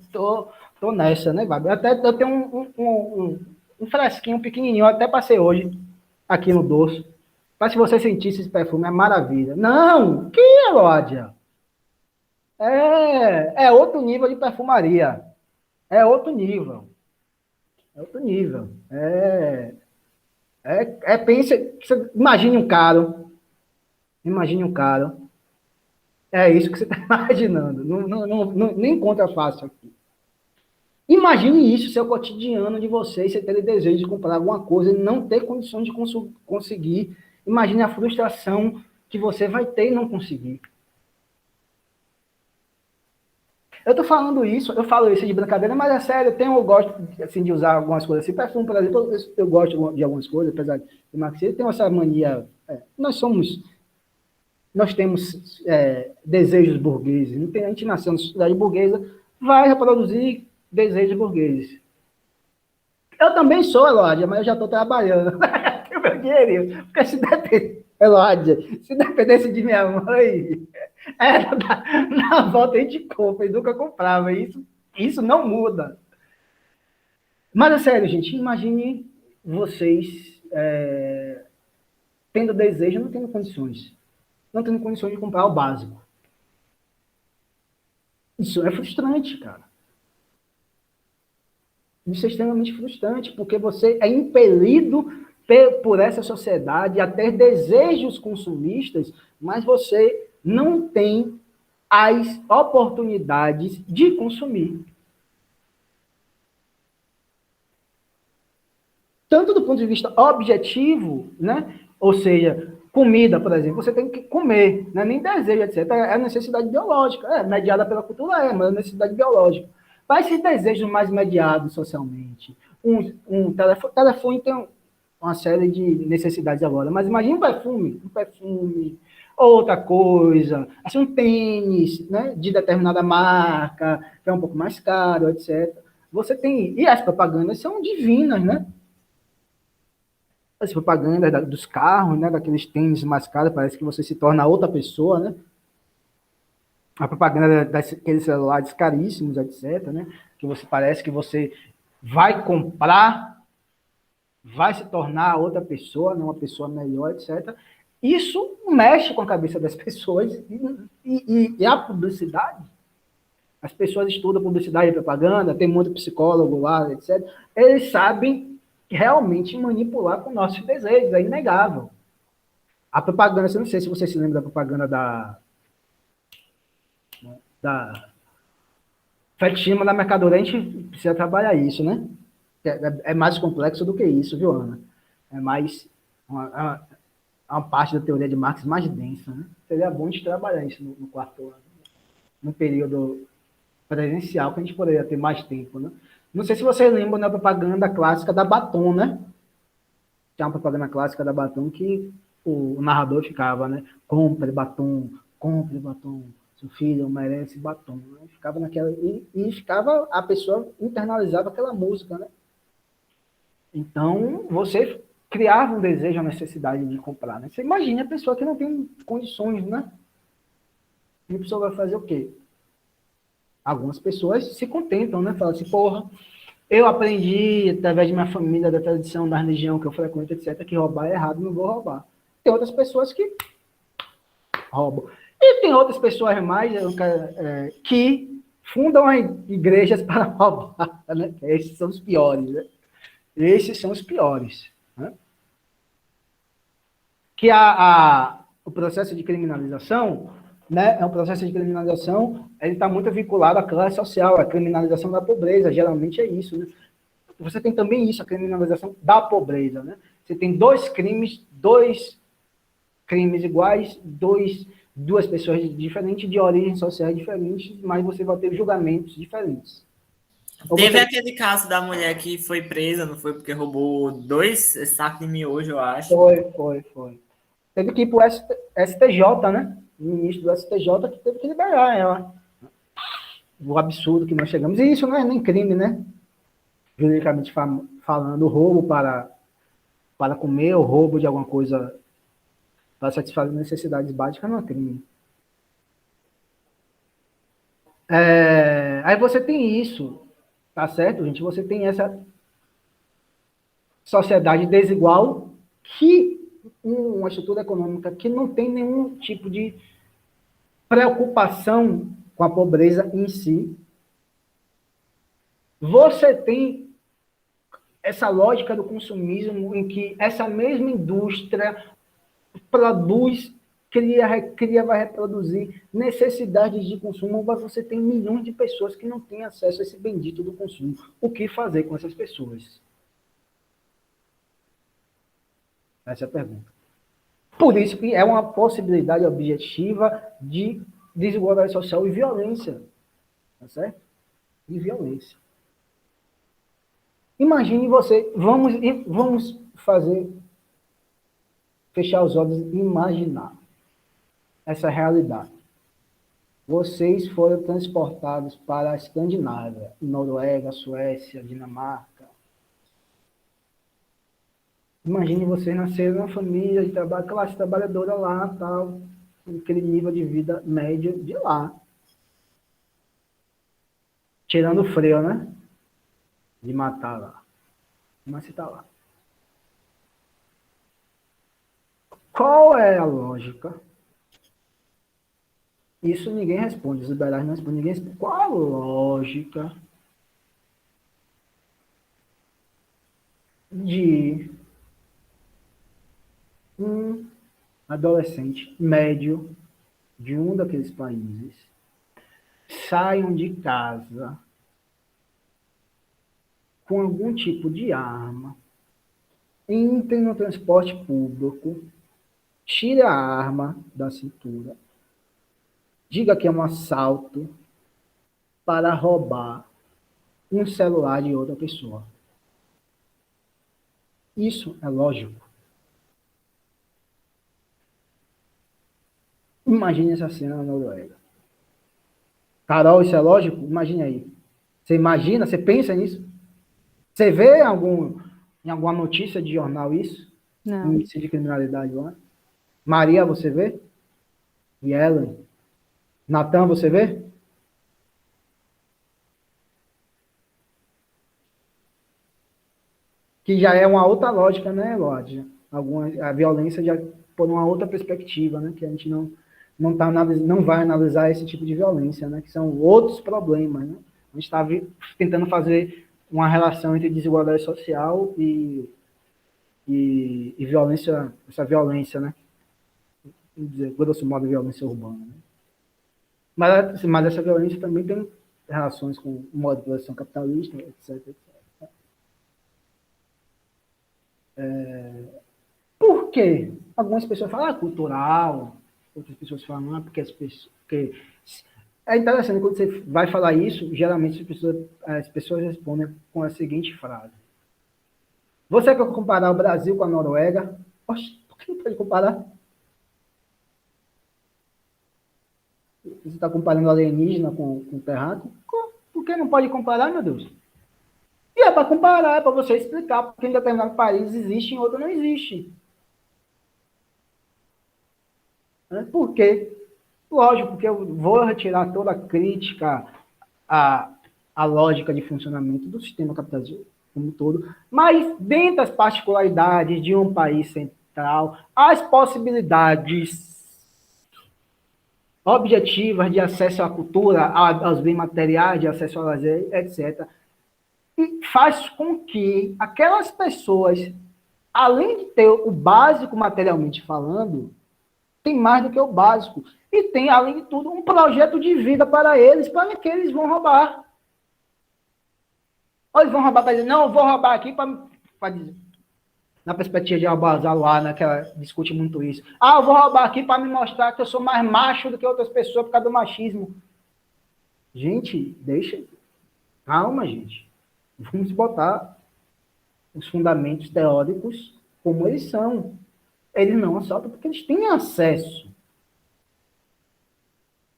tô nessa, né, Babi? Eu tenho um fresquinho pequenininho, eu até passei hoje aqui no dorso. Mas se você sentisse esse perfume, é maravilha. Não, que Elódia? É outro nível de perfumaria. É outro nível. É outro nível. Pense, imagine um caro. Imagine um caro. É isso que você está imaginando. Nem conta fácil aqui. Imagine isso, seu cotidiano de vocês, você ter desejo de comprar alguma coisa e não ter condições de conseguir. Imagine a frustração que você vai ter e não conseguir. Eu tô falando isso, eu falo isso de brincadeira, mas é sério, eu gosto assim, de usar algumas coisas assim. Perfume, por exemplo, eu gosto de algumas coisas, apesar de emagrecer, tem essa mania. Nós temos desejos burgueses. A gente nasceu na sociedade burguesa, vai reproduzir desejos burgueses. Eu também sou, Elódia, mas eu já estou trabalhando. Tenho meu dinheirinho. Porque Elódia, se dependesse de minha mãe, era na volta a gente compra, e nunca comprava. Isso não muda. Mas é sério, gente, imagine vocês tendo desejo, não tendo condições. Não tendo condições de comprar o básico. Isso é frustrante, cara. Isso é extremamente frustrante, porque você é impelido por essa sociedade a ter desejos consumistas, mas você não tem as oportunidades de consumir. Tanto do ponto de vista objetivo, né? Ou seja, comida, por exemplo, você tem que comer, não é nem desejo, etc. É necessidade biológica, mediada pela cultura, mas é necessidade biológica. Mas esses desejos mais mediados socialmente, telefone tem uma série de necessidades agora, mas imagine um perfume, outra coisa, assim, um tênis, né, de determinada marca, que é um pouco mais caro, etc. Você tem, e as propagandas são divinas, né? As propagandas dos carros, né, daqueles tênis mais caros, parece que você se torna outra pessoa, né? A propaganda daqueles celulares caríssimos, etc., né? Que você parece que você vai comprar vai se tornar outra pessoa, né, uma pessoa melhor, etc. Isso mexe com a cabeça das pessoas e a publicidade. As pessoas estudam publicidade e propaganda, tem muito psicólogo lá, etc. Eles sabem realmente manipular com nossos desejos, é inegável. A propaganda, eu não sei se você se lembra da propaganda da Fectima da mercadoria, a gente precisa trabalhar isso, né? É mais complexo do que isso, viu, Ana? É mais uma parte da teoria de Marx mais densa, né? Seria bom de trabalhar isso no quarto ano, no período presencial, que a gente poderia ter mais tempo, né? Não sei se vocês lembram da propaganda clássica da Batom, né? Tinha uma propaganda clássica da Batom que o narrador ficava, né? Compre batom, seu filho merece batom. Né? Ficava naquela. E ficava, a pessoa internalizava aquela música, né? Então, você criava um desejo, a necessidade de comprar, né? Você imagina a pessoa que não tem condições, né? E a pessoa vai fazer o quê? Algumas pessoas se contentam, né? Falam assim, porra, eu aprendi, através de minha família, da tradição, da religião que eu frequento, etc., que roubar é errado, não vou roubar. Tem outras pessoas que roubam. E tem outras pessoas mais que fundam igrejas para roubar, né? Esses são os piores, né? Esses são os piores. Né? Que o processo de criminalização, né, é um processo de criminalização, ele está muito vinculado à classe social, à criminalização da pobreza, geralmente é isso, né? Você tem também isso, a criminalização da pobreza, né? Você tem dois crimes iguais, duas pessoas diferentes, de origens sociais diferentes, mas você vai ter julgamentos diferentes. Teve aquele caso da mulher que foi presa, não foi? Porque roubou 2 sacos de miojo, eu acho. Foi. Teve que ir para o STJ, né? O ministro do STJ que teve que liberar ela. O absurdo que nós chegamos. E isso não é nem crime, né? Juridicamente falando, o roubo para comer, o roubo de alguma coisa para satisfazer necessidades básicas não é crime. Aí você tem isso, tá certo, gente? Você tem essa sociedade desigual que uma estrutura econômica que não tem nenhum tipo de preocupação com a pobreza em si. Você tem essa lógica do consumismo em que essa mesma indústria produz, cria, vai reproduzir necessidades de consumo, mas você tem milhões de pessoas que não têm acesso a esse bendito do consumo. O que fazer com essas pessoas? Essa é a pergunta. Por isso que é uma possibilidade objetiva de desigualdade social e violência. Tá certo? E violência. Imagine você, vamos fazer, fechar os olhos e imaginar essa realidade. Vocês foram transportados para a Escandinávia, Noruega, Suécia, Dinamarca. Imagine vocês nascerem numa família de trabalho, classe trabalhadora lá, tal, aquele nível de vida médio de lá. Tirando o freio, né? De matar lá. Mas você está lá. Qual é a lógica? Isso ninguém responde, os liberais não respondem, ninguém responde. Qual a lógica de um adolescente médio de um daqueles países saiam de casa com algum tipo de arma, entrem no transporte público, tire a arma da cintura, diga que é um assalto para roubar um celular de outra pessoa. Isso é lógico. Imagine essa cena na Noruega. Carol, isso é lógico? Imagine aí. Você imagina, você pensa nisso? Você vê em alguma notícia de jornal isso? Não. Índice de criminalidade lá? Maria, você vê? E Ellen? Natan, você vê? que já é uma outra lógica, né, Lorde? A violência já por uma outra perspectiva, né, que a gente não vai analisar esse tipo de violência, né, que são outros problemas, né? A gente está tentando fazer uma relação entre desigualdade social e violência, essa violência, né? Vamos dizer, grosso modo, violência urbana. Né? Mas essa violência também tem relações com o modo de produção capitalista, etc. Por quê? Algumas pessoas falam, cultural, outras pessoas falam, porque as pessoas... Porque... É interessante, quando você vai falar isso, geralmente as pessoas respondem com a seguinte frase. Você quer comparar o Brasil com a Noruega? Oxe, por que não pode comparar? Você está comparando alienígena com terráqueo? Por que não pode comparar, meu Deus? E é para comparar, é para você explicar porque em determinado país existe e em outro não existe. Por quê? Lógico, porque eu vou retirar toda a crítica à lógica de funcionamento do sistema capitalista como um todo, mas dentro das particularidades de um país central, as possibilidades objetivas de acesso à cultura, aos bens materiais, de acesso ao lazer, etc., e faz com que aquelas pessoas, além de ter o básico materialmente falando, tem mais do que o básico. E tem, além de tudo, um projeto de vida para que eles vão roubar. Ou eles vão roubar para dizer, não, eu vou roubar aqui para dizer. Na perspectiva de Al-Bazar, né, que ela discute muito isso. Ah, eu vou roubar aqui para me mostrar que eu sou mais macho do que outras pessoas por causa do machismo. Gente, deixa. Calma, gente. Vamos botar os fundamentos teóricos como eles são. Eles não assaltam porque eles têm acesso.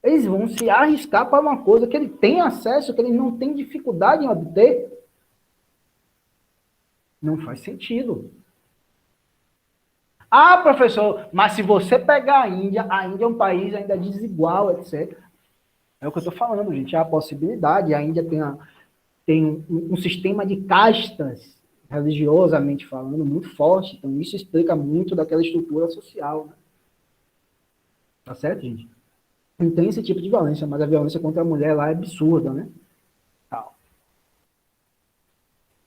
Eles vão se arriscar para uma coisa que ele tem acesso, que ele não tem dificuldade em obter. Não faz sentido. Ah, professor, mas se você pegar a Índia é um país ainda desigual, etc. É o que eu estou falando, gente. Há a possibilidade. A Índia tem um sistema de castas, religiosamente falando, muito forte. Então, isso explica muito daquela estrutura social. Né? Tá certo, gente? Não tem esse tipo de violência, mas a violência contra a mulher lá é absurda, né?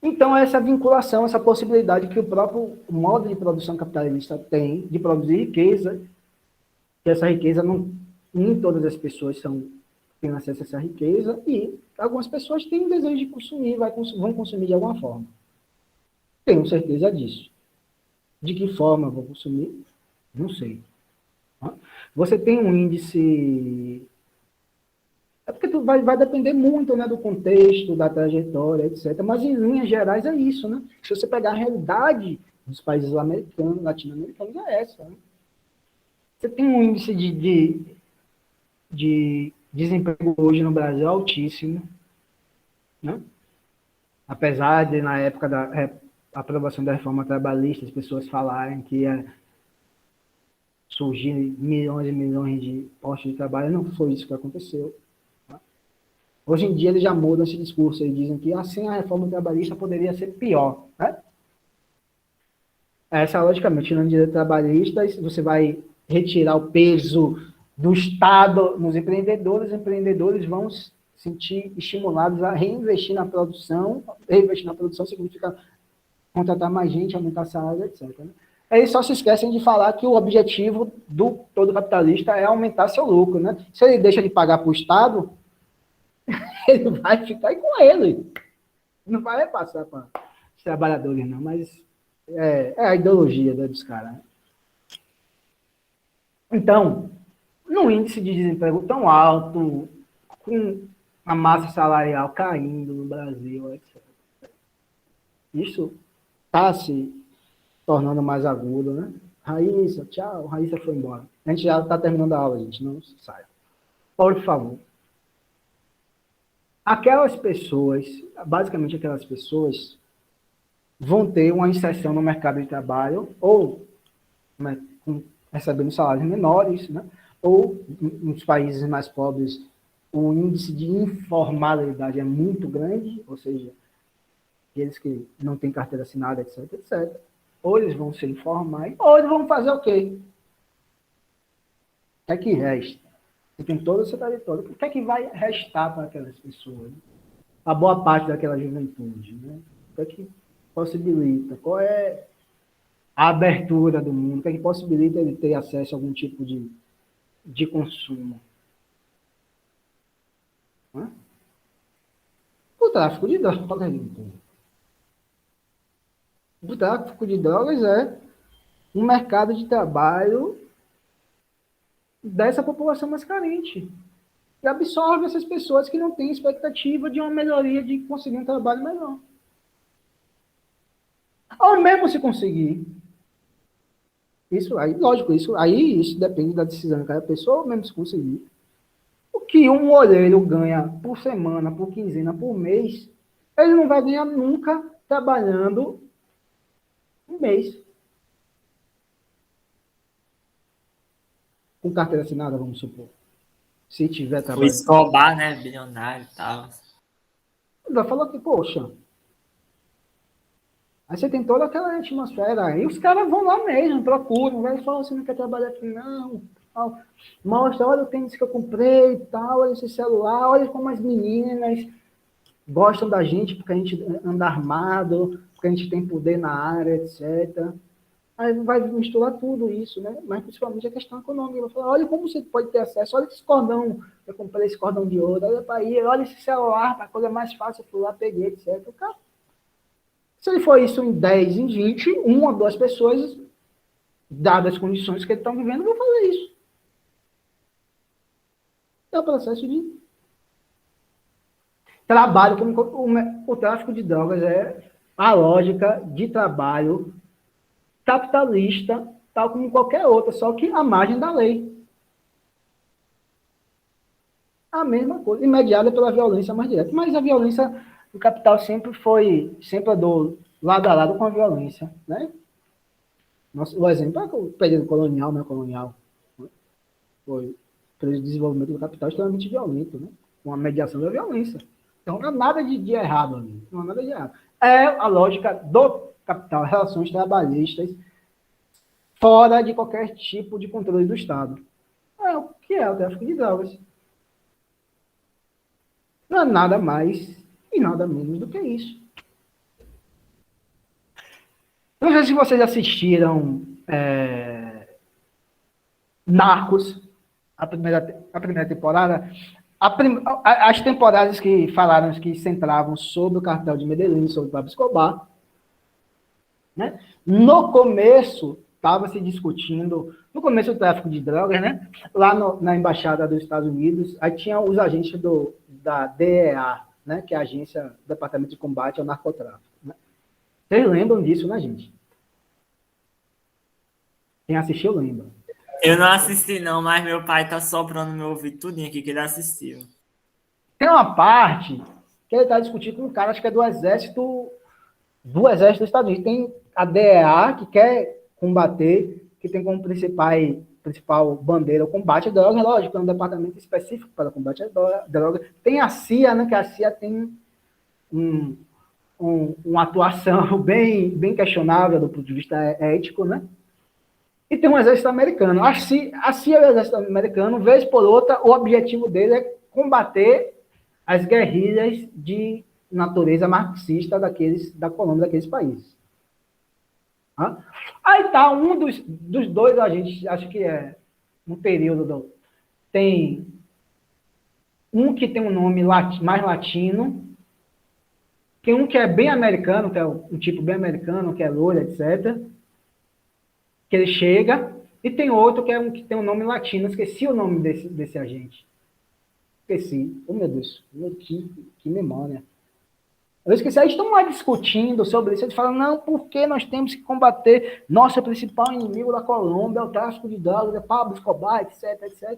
Então, essa vinculação, essa possibilidade que o próprio modo de produção capitalista tem de produzir riqueza, que essa riqueza nem todas as pessoas têm acesso a essa riqueza, e algumas pessoas têm o desejo de consumir, vão consumir de alguma forma. Tenho certeza disso. De que forma vão consumir? Não sei. Você tem um índice... É porque vai depender muito, né, do contexto, da trajetória, etc. Mas, em linhas gerais, é isso, né? Se você pegar a realidade dos países latino-americanos, é essa. Né? Você tem um índice de desemprego hoje no Brasil altíssimo, né? Apesar de, na época da aprovação da reforma trabalhista, as pessoas falarem que ia surgir milhões e milhões de postos de trabalho, não foi isso que aconteceu. Hoje em dia eles já mudam esse discurso e dizem que assim a reforma trabalhista poderia ser pior. Né? Essa, logicamente, no direito trabalhista, você vai retirar o peso do Estado nos empreendedores, os empreendedores vão se sentir estimulados a reinvestir na produção. Reinvestir na produção significa contratar mais gente, aumentar salário, etc. Né? Eles só se esquecem de falar que o objetivo do todo capitalista é aumentar seu lucro. Né? Se ele deixa de pagar para o Estado, ele vai ficar com ele. Não vai passar para os trabalhadores, não, mas é a ideologia dos caras. Né? Então, num índice de desemprego tão alto, com a massa salarial caindo no Brasil, etc. Isso está se tornando mais agudo, né? Raíssa, tchau, Raíssa foi embora. A gente já está terminando a aula, gente, não saia. Por favor. Aquelas pessoas, basicamente aquelas pessoas, vão ter uma inserção no mercado de trabalho, ou né, recebendo salários menores, né, ou nos países mais pobres, o índice de informalidade é muito grande, ou seja, aqueles que não têm carteira assinada, etc, etc. Ou eles vão se informar, ou eles vão fazer o quê? O que é que resta? Você tem todo o seu território. O que é que vai restar para aquelas pessoas? A boa parte daquela juventude, né? O que é que possibilita? Qual é a abertura do mundo? O que é que possibilita ele ter acesso a algum tipo de consumo? Né? O tráfico de drogas. O tráfico de drogas é um mercado de trabalho dessa população mais carente. E absorve essas pessoas que não têm expectativa de uma melhoria, de conseguir um trabalho melhor. Ou mesmo se conseguir. Isso aí, lógico, isso depende da decisão de cada pessoa, ou mesmo se conseguir. O que um olheiro ganha por semana, por quinzena, por mês, ele não vai ganhar nunca trabalhando um mês. Com carteira assinada, vamos supor. Se tiver O trabalho. Escobar, né? Bilionário e tal. Vai falar que, poxa. Aí você tem toda aquela atmosfera. Aí os caras vão lá mesmo, procuram. Vai falar, você não quer trabalhar aqui, não. Mostra, olha o tênis que eu comprei e tal, olha esse celular, olha como as meninas gostam da gente porque a gente anda armado, porque a gente tem poder na área, etc. Aí vai misturar tudo isso, né? Mas principalmente a questão econômica. Vai falar, olha como você pode ter acesso, olha esse cordão, eu comprei esse cordão de ouro, olha para aí, olha esse celular, a coisa mais fácil, eu fui lá, peguei, etc. O cara, se ele for isso em 10, em 20, uma ou duas pessoas, dadas as condições que eles estão vivendo, vão fazer isso. É o processo de trabalho. O tráfico de drogas é a lógica de trabalho capitalista, tal como qualquer outra, só que à margem da lei. A mesma coisa, imediada pela violência mais direta. Mas a violência do capital sempre andou lado a lado com a violência, né? O exemplo é o período colonial, né? Colonial. Foi o desenvolvimento do capital extremamente violento, né? Com a mediação da violência. Então, não há nada de errado ali. Não há nada de errado. É a lógica do capital, relações trabalhistas, fora de qualquer tipo de controle do Estado. É o que é o tráfico de drogas. Não é nada mais e nada menos do que isso. Não sei se vocês assistiram Narcos, a primeira temporada. As temporadas que falaram, que centravam sobre o cartel de Medellín, sobre o Pablo Escobar, né? No começo, estava se discutindo, no começo do tráfico de drogas, né? Lá na Embaixada dos Estados Unidos, aí tinha os agentes da DEA, né? Que é a agência do Departamento de Combate ao Narcotráfico. Né? Vocês lembram disso, né, gente? Quem assistiu, lembra. Eu não assisti, não, mas meu pai tá soprando meu ouvido tudinho aqui que ele assistiu. Tem uma parte que ele está discutindo com um cara, acho que é do Exército dos Estados Unidos. Tem a DEA, que quer combater, que tem como principal bandeira o combate à droga, lógico, é um departamento específico para o combate à droga. Tem a CIA, né, que a CIA tem uma atuação bem questionável do ponto de vista ético, né? E tem um exército americano. A CIA e o exército americano, vez por outra, o objetivo dele é combater as guerrilhas de natureza marxista da Colômbia, daqueles países. Aí tá um dos dois agentes, acho que é no período tem um que tem um nome mais latino, tem um que é bem americano, que é um tipo bem americano, que é loiro, etc., que ele chega, e tem outro que é um que tem um nome latino, esqueci o nome desse agente. Esqueci. Oh, meu Deus, que memória. Eu esqueci, aí estão lá discutindo sobre isso, eles falam, não, porque nós temos que combater nosso principal inimigo da Colômbia, o tráfico de drogas, é Pablo Escobar, etc, etc.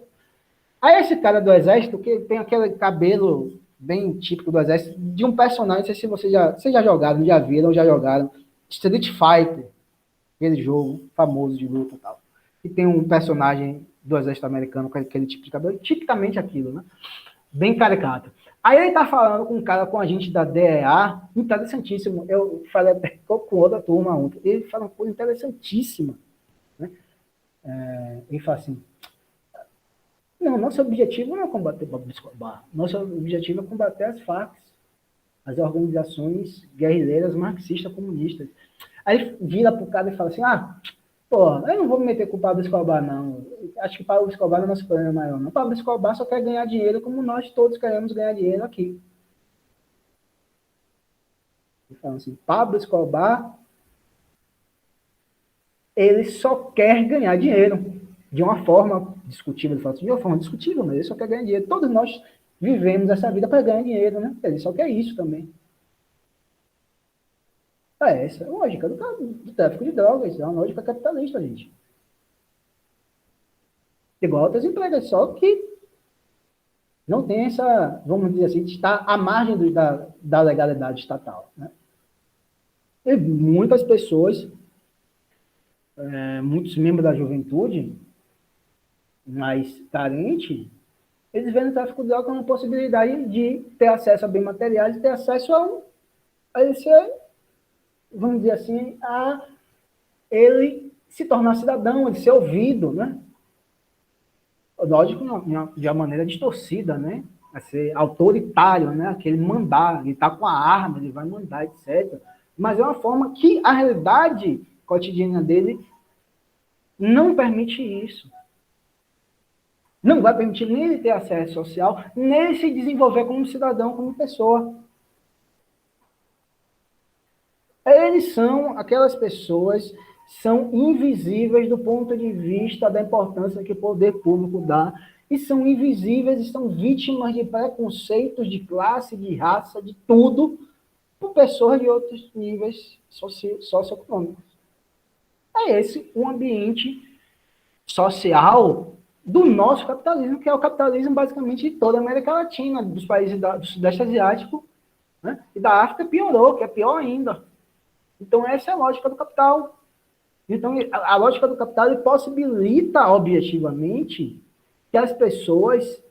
Aí esse cara do exército, que tem aquele cabelo bem típico do exército, de um personagem, não sei se vocês já jogaram, já viram, já jogaram, Street Fighter, aquele jogo famoso de luta e tal. E tem um personagem do exército americano com aquele tipo de cabelo, tipicamente aquilo, né? Bem caricato. Aí ele tá falando com um cara, com a gente da DEA, interessantíssimo. Eu falei até com outra turma ontem. Ele fala uma coisa interessantíssima. Né? Ele fala assim, não, nosso objetivo não é combater Pablo Escobar. Nosso objetivo é combater as Farc, as organizações guerrilheiras marxistas comunistas. Aí ele vira pro cara e fala assim, pô, eu não vou me meter com o Pablo Escobar, não. Acho que o Pablo Escobar não é nosso problema maior, não. O Pablo Escobar só quer ganhar dinheiro como nós todos queremos ganhar dinheiro aqui. Ele fala assim, Pablo Escobar, ele só quer ganhar dinheiro de uma forma discutível. Ele fala assim, de uma forma discutível, mas ele só quer ganhar dinheiro. Todos nós vivemos essa vida para ganhar dinheiro, né? Ele só quer isso também. Essa é a lógica do tráfico de drogas, é uma lógica capitalista, gente. Igual outras empresas, só que não tem essa, vamos dizer assim, está à margem da legalidade estatal. Né? E muitas pessoas, muitos membros da juventude mais carentes, eles veem o tráfico de drogas como uma possibilidade de ter acesso a bens materiais e ter acesso a esse, vamos dizer assim, a ele se tornar cidadão, ele ser ouvido, né? Lógico, de uma maneira distorcida, né? A ser autoritário, né? Aquele mandar, ele está com a arma, ele vai mandar, etc. Mas é uma forma que a realidade cotidiana dele não permite isso. Não vai permitir nem ele ter acesso social, nem ele se desenvolver como cidadão, como pessoa. Eles são aquelas pessoas são invisíveis do ponto de vista da importância que o poder público dá, e são invisíveis, estão vítimas de preconceitos de classe, de raça, de tudo, por pessoas de outros níveis socioeconômicos. É esse o ambiente social do nosso capitalismo, que é o capitalismo basicamente de toda a América Latina, dos países do Sudeste Asiático, né? E da África piorou, que é pior ainda. Então essa é a lógica do capital. Então, a lógica do capital possibilita, objetivamente, que as pessoas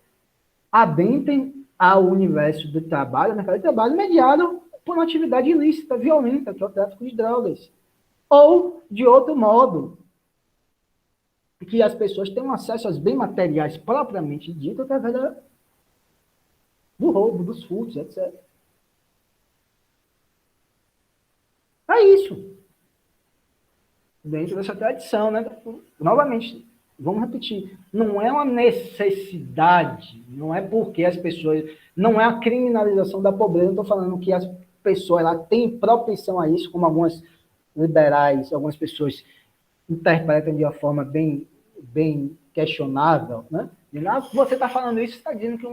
adentrem ao universo do trabalho, mercado de trabalho, mediado por uma atividade ilícita, violenta, que é o tráfico de drogas. Ou, de outro modo, que as pessoas tenham acesso aos bens materiais propriamente dito através do roubo, dos furtos, etc. É isso. Dentro dessa tradição, né? Novamente, vamos repetir, não é uma necessidade, não é porque as pessoas, não é a criminalização da pobreza, eu estou falando que as pessoas ela têm propensão a isso, como algumas liberais, algumas pessoas interpretam de uma forma bem questionável, né? Você está falando isso, está dizendo que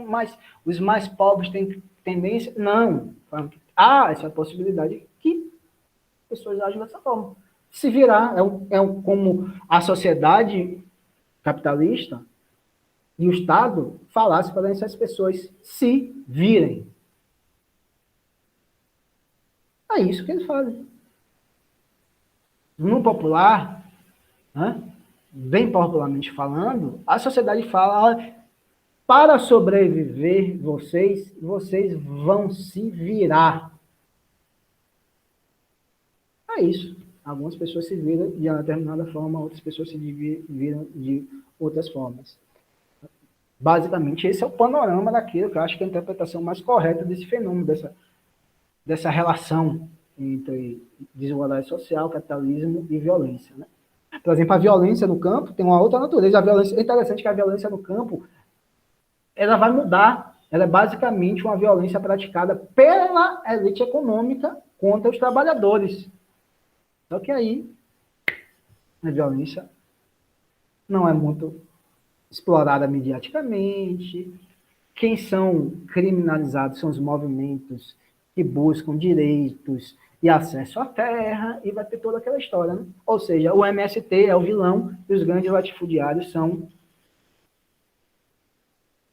os mais pobres têm tendência? Não. Há essa possibilidade que pessoas agem dessa forma. Se virar, como a sociedade capitalista e o Estado falasse para essas pessoas se virem. É isso que eles fazem. No popular, né, bem popularmente falando, a sociedade fala, para sobreviver vocês vão se virar. É isso. Algumas pessoas se viram de uma determinada forma, outras pessoas se viram de outras formas. Basicamente, esse é o panorama daquilo que eu acho que é a interpretação mais correta desse fenômeno, dessa relação entre desigualdade social, capitalismo e violência. Né? Por exemplo, a violência no campo tem uma outra natureza. É interessante que a violência no campo ela vai mudar. Ela é basicamente uma violência praticada pela elite econômica contra os trabalhadores. Só que aí a violência não é muito explorada mediaticamente. Quem são criminalizados são os movimentos que buscam direitos e acesso à terra, e vai ter toda aquela história. Né? Ou seja, o MST é o vilão e os grandes latifundiários são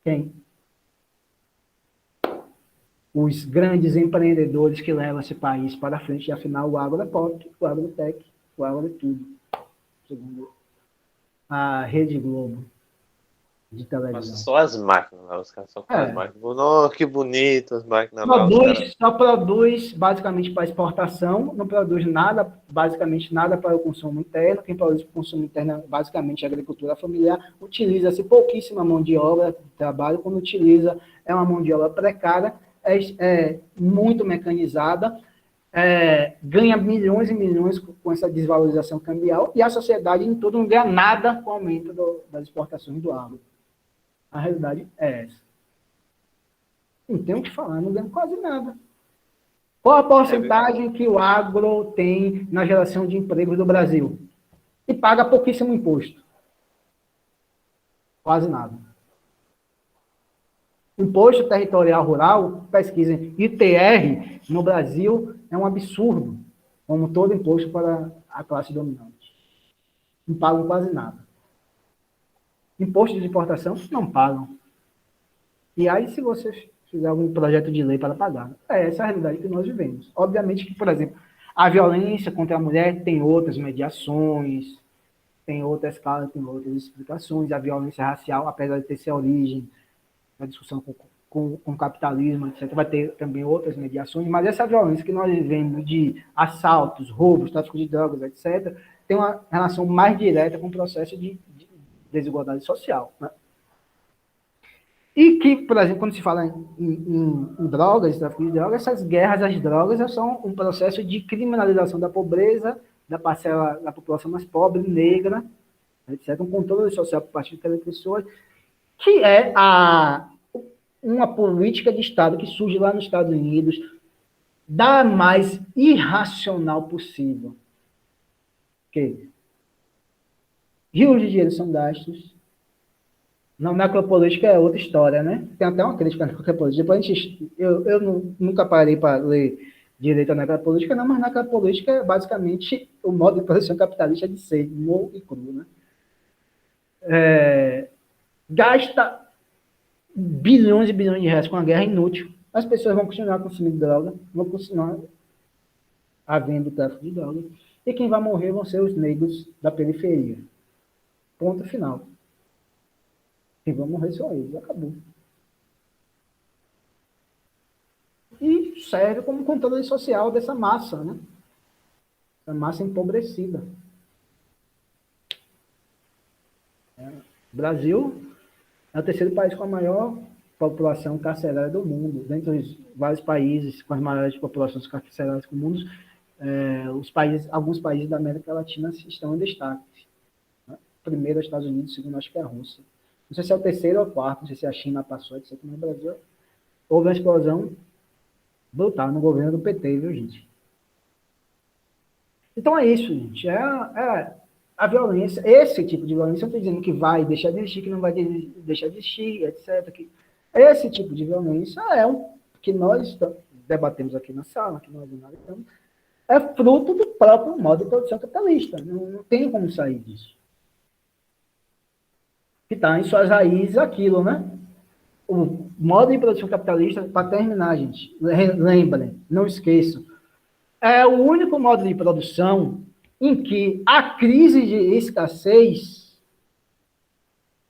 quem? Os grandes empreendedores que levam esse país para frente, e afinal o agro é pop, o agro é tech, o agro é tudo, segundo a Rede Globo. de Passa televisão. só as máquinas lá, os caras só com as máquinas. Nossa, que bonito as máquinas lá. Só produz basicamente para exportação, não produz nada, basicamente nada para o consumo interno. Quem produz para o consumo interno é basicamente a agricultura familiar. Utiliza-se pouquíssima mão de obra de trabalho. Quando utiliza, é uma mão de obra precária, é muito mecanizada, ganha milhões e milhões com essa desvalorização cambial, e a sociedade em todo não ganha nada com o aumento das exportações do agro. A realidade é essa. Não tem o que falar, não ganha quase nada. Qual a porcentagem que o agro tem na geração de empregos do Brasil? E paga pouquíssimo imposto. Quase nada. Imposto territorial rural, pesquisem, ITR no Brasil é um absurdo, como todo imposto para a classe dominante. Não pagam quase nada. Imposto de importação, não pagam. E aí, se você fizer algum projeto de lei para pagar, essa é a realidade que nós vivemos. Obviamente que, por exemplo, a violência contra a mulher tem outras mediações, tem outras causas, tem outras explicações. A violência racial, apesar de ter sua origem na discussão com o capitalismo, etc., vai ter também outras mediações, mas essa violência que nós vivemos de assaltos, roubos, tráfico de drogas, etc., tem uma relação mais direta com o processo de desigualdade social, né? E que, por exemplo, quando se fala em drogas, tráfico de drogas, essas guerras às drogas são um processo de criminalização da pobreza, da parcela da população mais pobre, negra, etc., um controle social por parte daquelas pessoas, que é uma política de Estado que surge lá nos Estados Unidos, da mais irracional possível. Que rios de dinheiro são gastos. Na necropolítica é outra história, né? Tem até uma crítica na necropolítica. Depois eu nunca parei para ler direito à necropolítica, não, mas necropolítica é basicamente o modo de produção capitalista de ser, nu e cru, né? Gasta bilhões e bilhões de reais com uma guerra inútil. As pessoas vão continuar consumindo droga, vão continuar havendo tráfico de drogas, e quem vai morrer vão ser os negros da periferia. Ponto final. Quem vai morrer são eles, acabou. E serve como controle social dessa massa, né? Essa massa empobrecida. O Brasil é o terceiro país com a maior população carcerária do mundo. Dentre os vários países com as maiores populações carcerárias do mundo, alguns países da América Latina estão em destaque. Né? Primeiro, os Estados Unidos, segundo, acho que é a Rússia. Não sei se é o terceiro ou o quarto, não sei se a China passou, etc. Mas o Brasil houve uma explosão brutal no governo do PT, viu, gente? Então é isso, gente. A violência, esse tipo de violência, eu estou dizendo que vai deixar de existir, que não vai deixar de existir, etc. Esse tipo de violência que nós debatemos aqui na sala, que nós analisamos, é fruto do próprio modo de produção capitalista. Não tem como sair disso. Que está em suas raízes aquilo, né? O modo de produção capitalista, para terminar, gente, lembrem, não esqueçam, é o único modo de produção em que a crise de escassez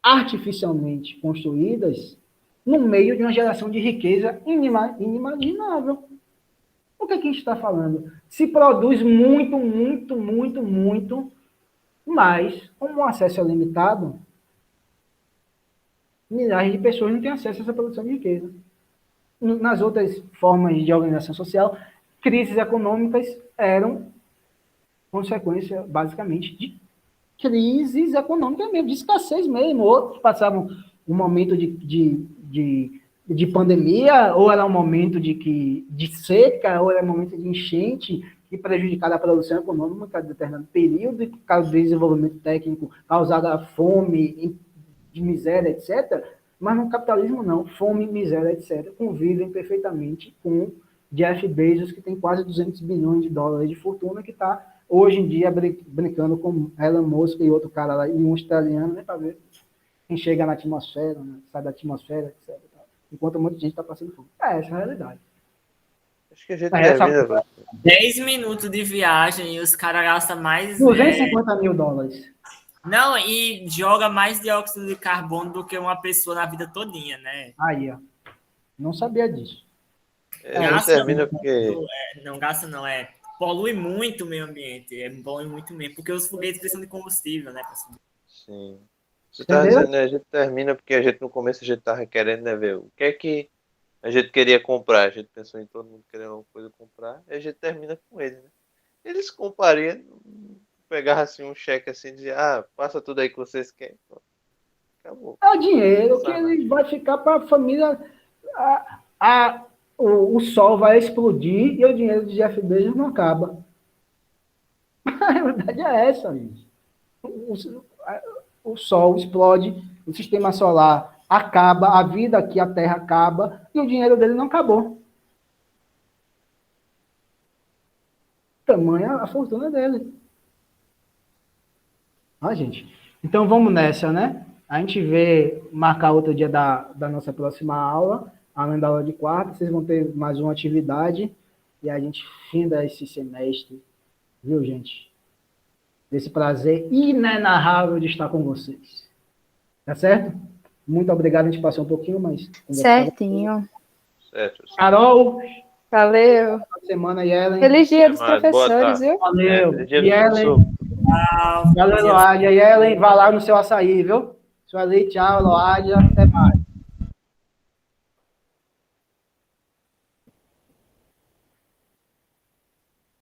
artificialmente construídas no meio de uma geração de riqueza inimaginável. O que a gente está falando? Se produz muito, muito, muito, muito, mas como o acesso é limitado, milhares de pessoas não têm acesso a essa produção de riqueza. Nas outras formas de organização social, crises econômicas eram consequência, basicamente, de crises econômicas mesmo, de escassez mesmo. Outros passavam um momento de pandemia, ou era um momento de seca, ou era um momento de enchente, que prejudicava a produção econômica em determinado período, e por causa do desenvolvimento técnico, causava fome, de miséria, etc. Mas no capitalismo não. Fome, miséria, etc. convivem perfeitamente com Jeff Bezos, que tem quase 200 bilhões de dólares de fortuna, que está hoje em dia brincando com Elon Musk e outro cara lá, e um australiano, né, para ver quem chega na atmosfera, né, sai da atmosfera, etc. Enquanto um monte de gente está passando fome. Essa é a realidade. Acho que a gente termina. 10 minutos de viagem e os caras gastam mais... 250 mil dólares. Não, e joga mais dióxido de carbono do que uma pessoa na vida todinha, né? Aí, ó. Não sabia disso. Não termina porque... Não gasta, não. Polui muito o meio ambiente. Polui muito mesmo. Porque os foguetes precisam de combustível, né? Sim. Você tá dizendo, né? A gente termina porque a gente no começo a gente tava querendo, né, ver o que é que a gente queria comprar. A gente pensou em todo mundo querendo uma coisa comprar. E a gente termina com ele, né? Eles comprariam, pegava assim um cheque assim e dizia, passa tudo aí que vocês querem. Acabou. É o dinheiro que ele vai ficar para a família. O sol vai explodir e o dinheiro de Jeff Bezos não acaba. A verdade é essa, gente. O sol explode, o sistema solar acaba, a vida aqui, a Terra acaba, e o dinheiro dele não acabou. Tamanha a fortuna dele. Gente. Então vamos nessa, né? A gente vê, marcar outro dia da nossa próxima aula, além da aula de quarta, vocês vão ter mais uma atividade, e a gente finda esse semestre, viu, gente? Desse prazer inenarrável de estar com vocês. Tá certo? Muito obrigado, a gente passou um pouquinho, mas... Certinho. Certo. Carol! Valeu. Boa semana, Yellen. Feliz dia dos Boa professores, viu? Valeu. Feliz dia do Yellen. professor. Valeu, Loádia. Yellen, vai lá no seu açaí, viu? Sueli, tchau, Loádia. Até mais.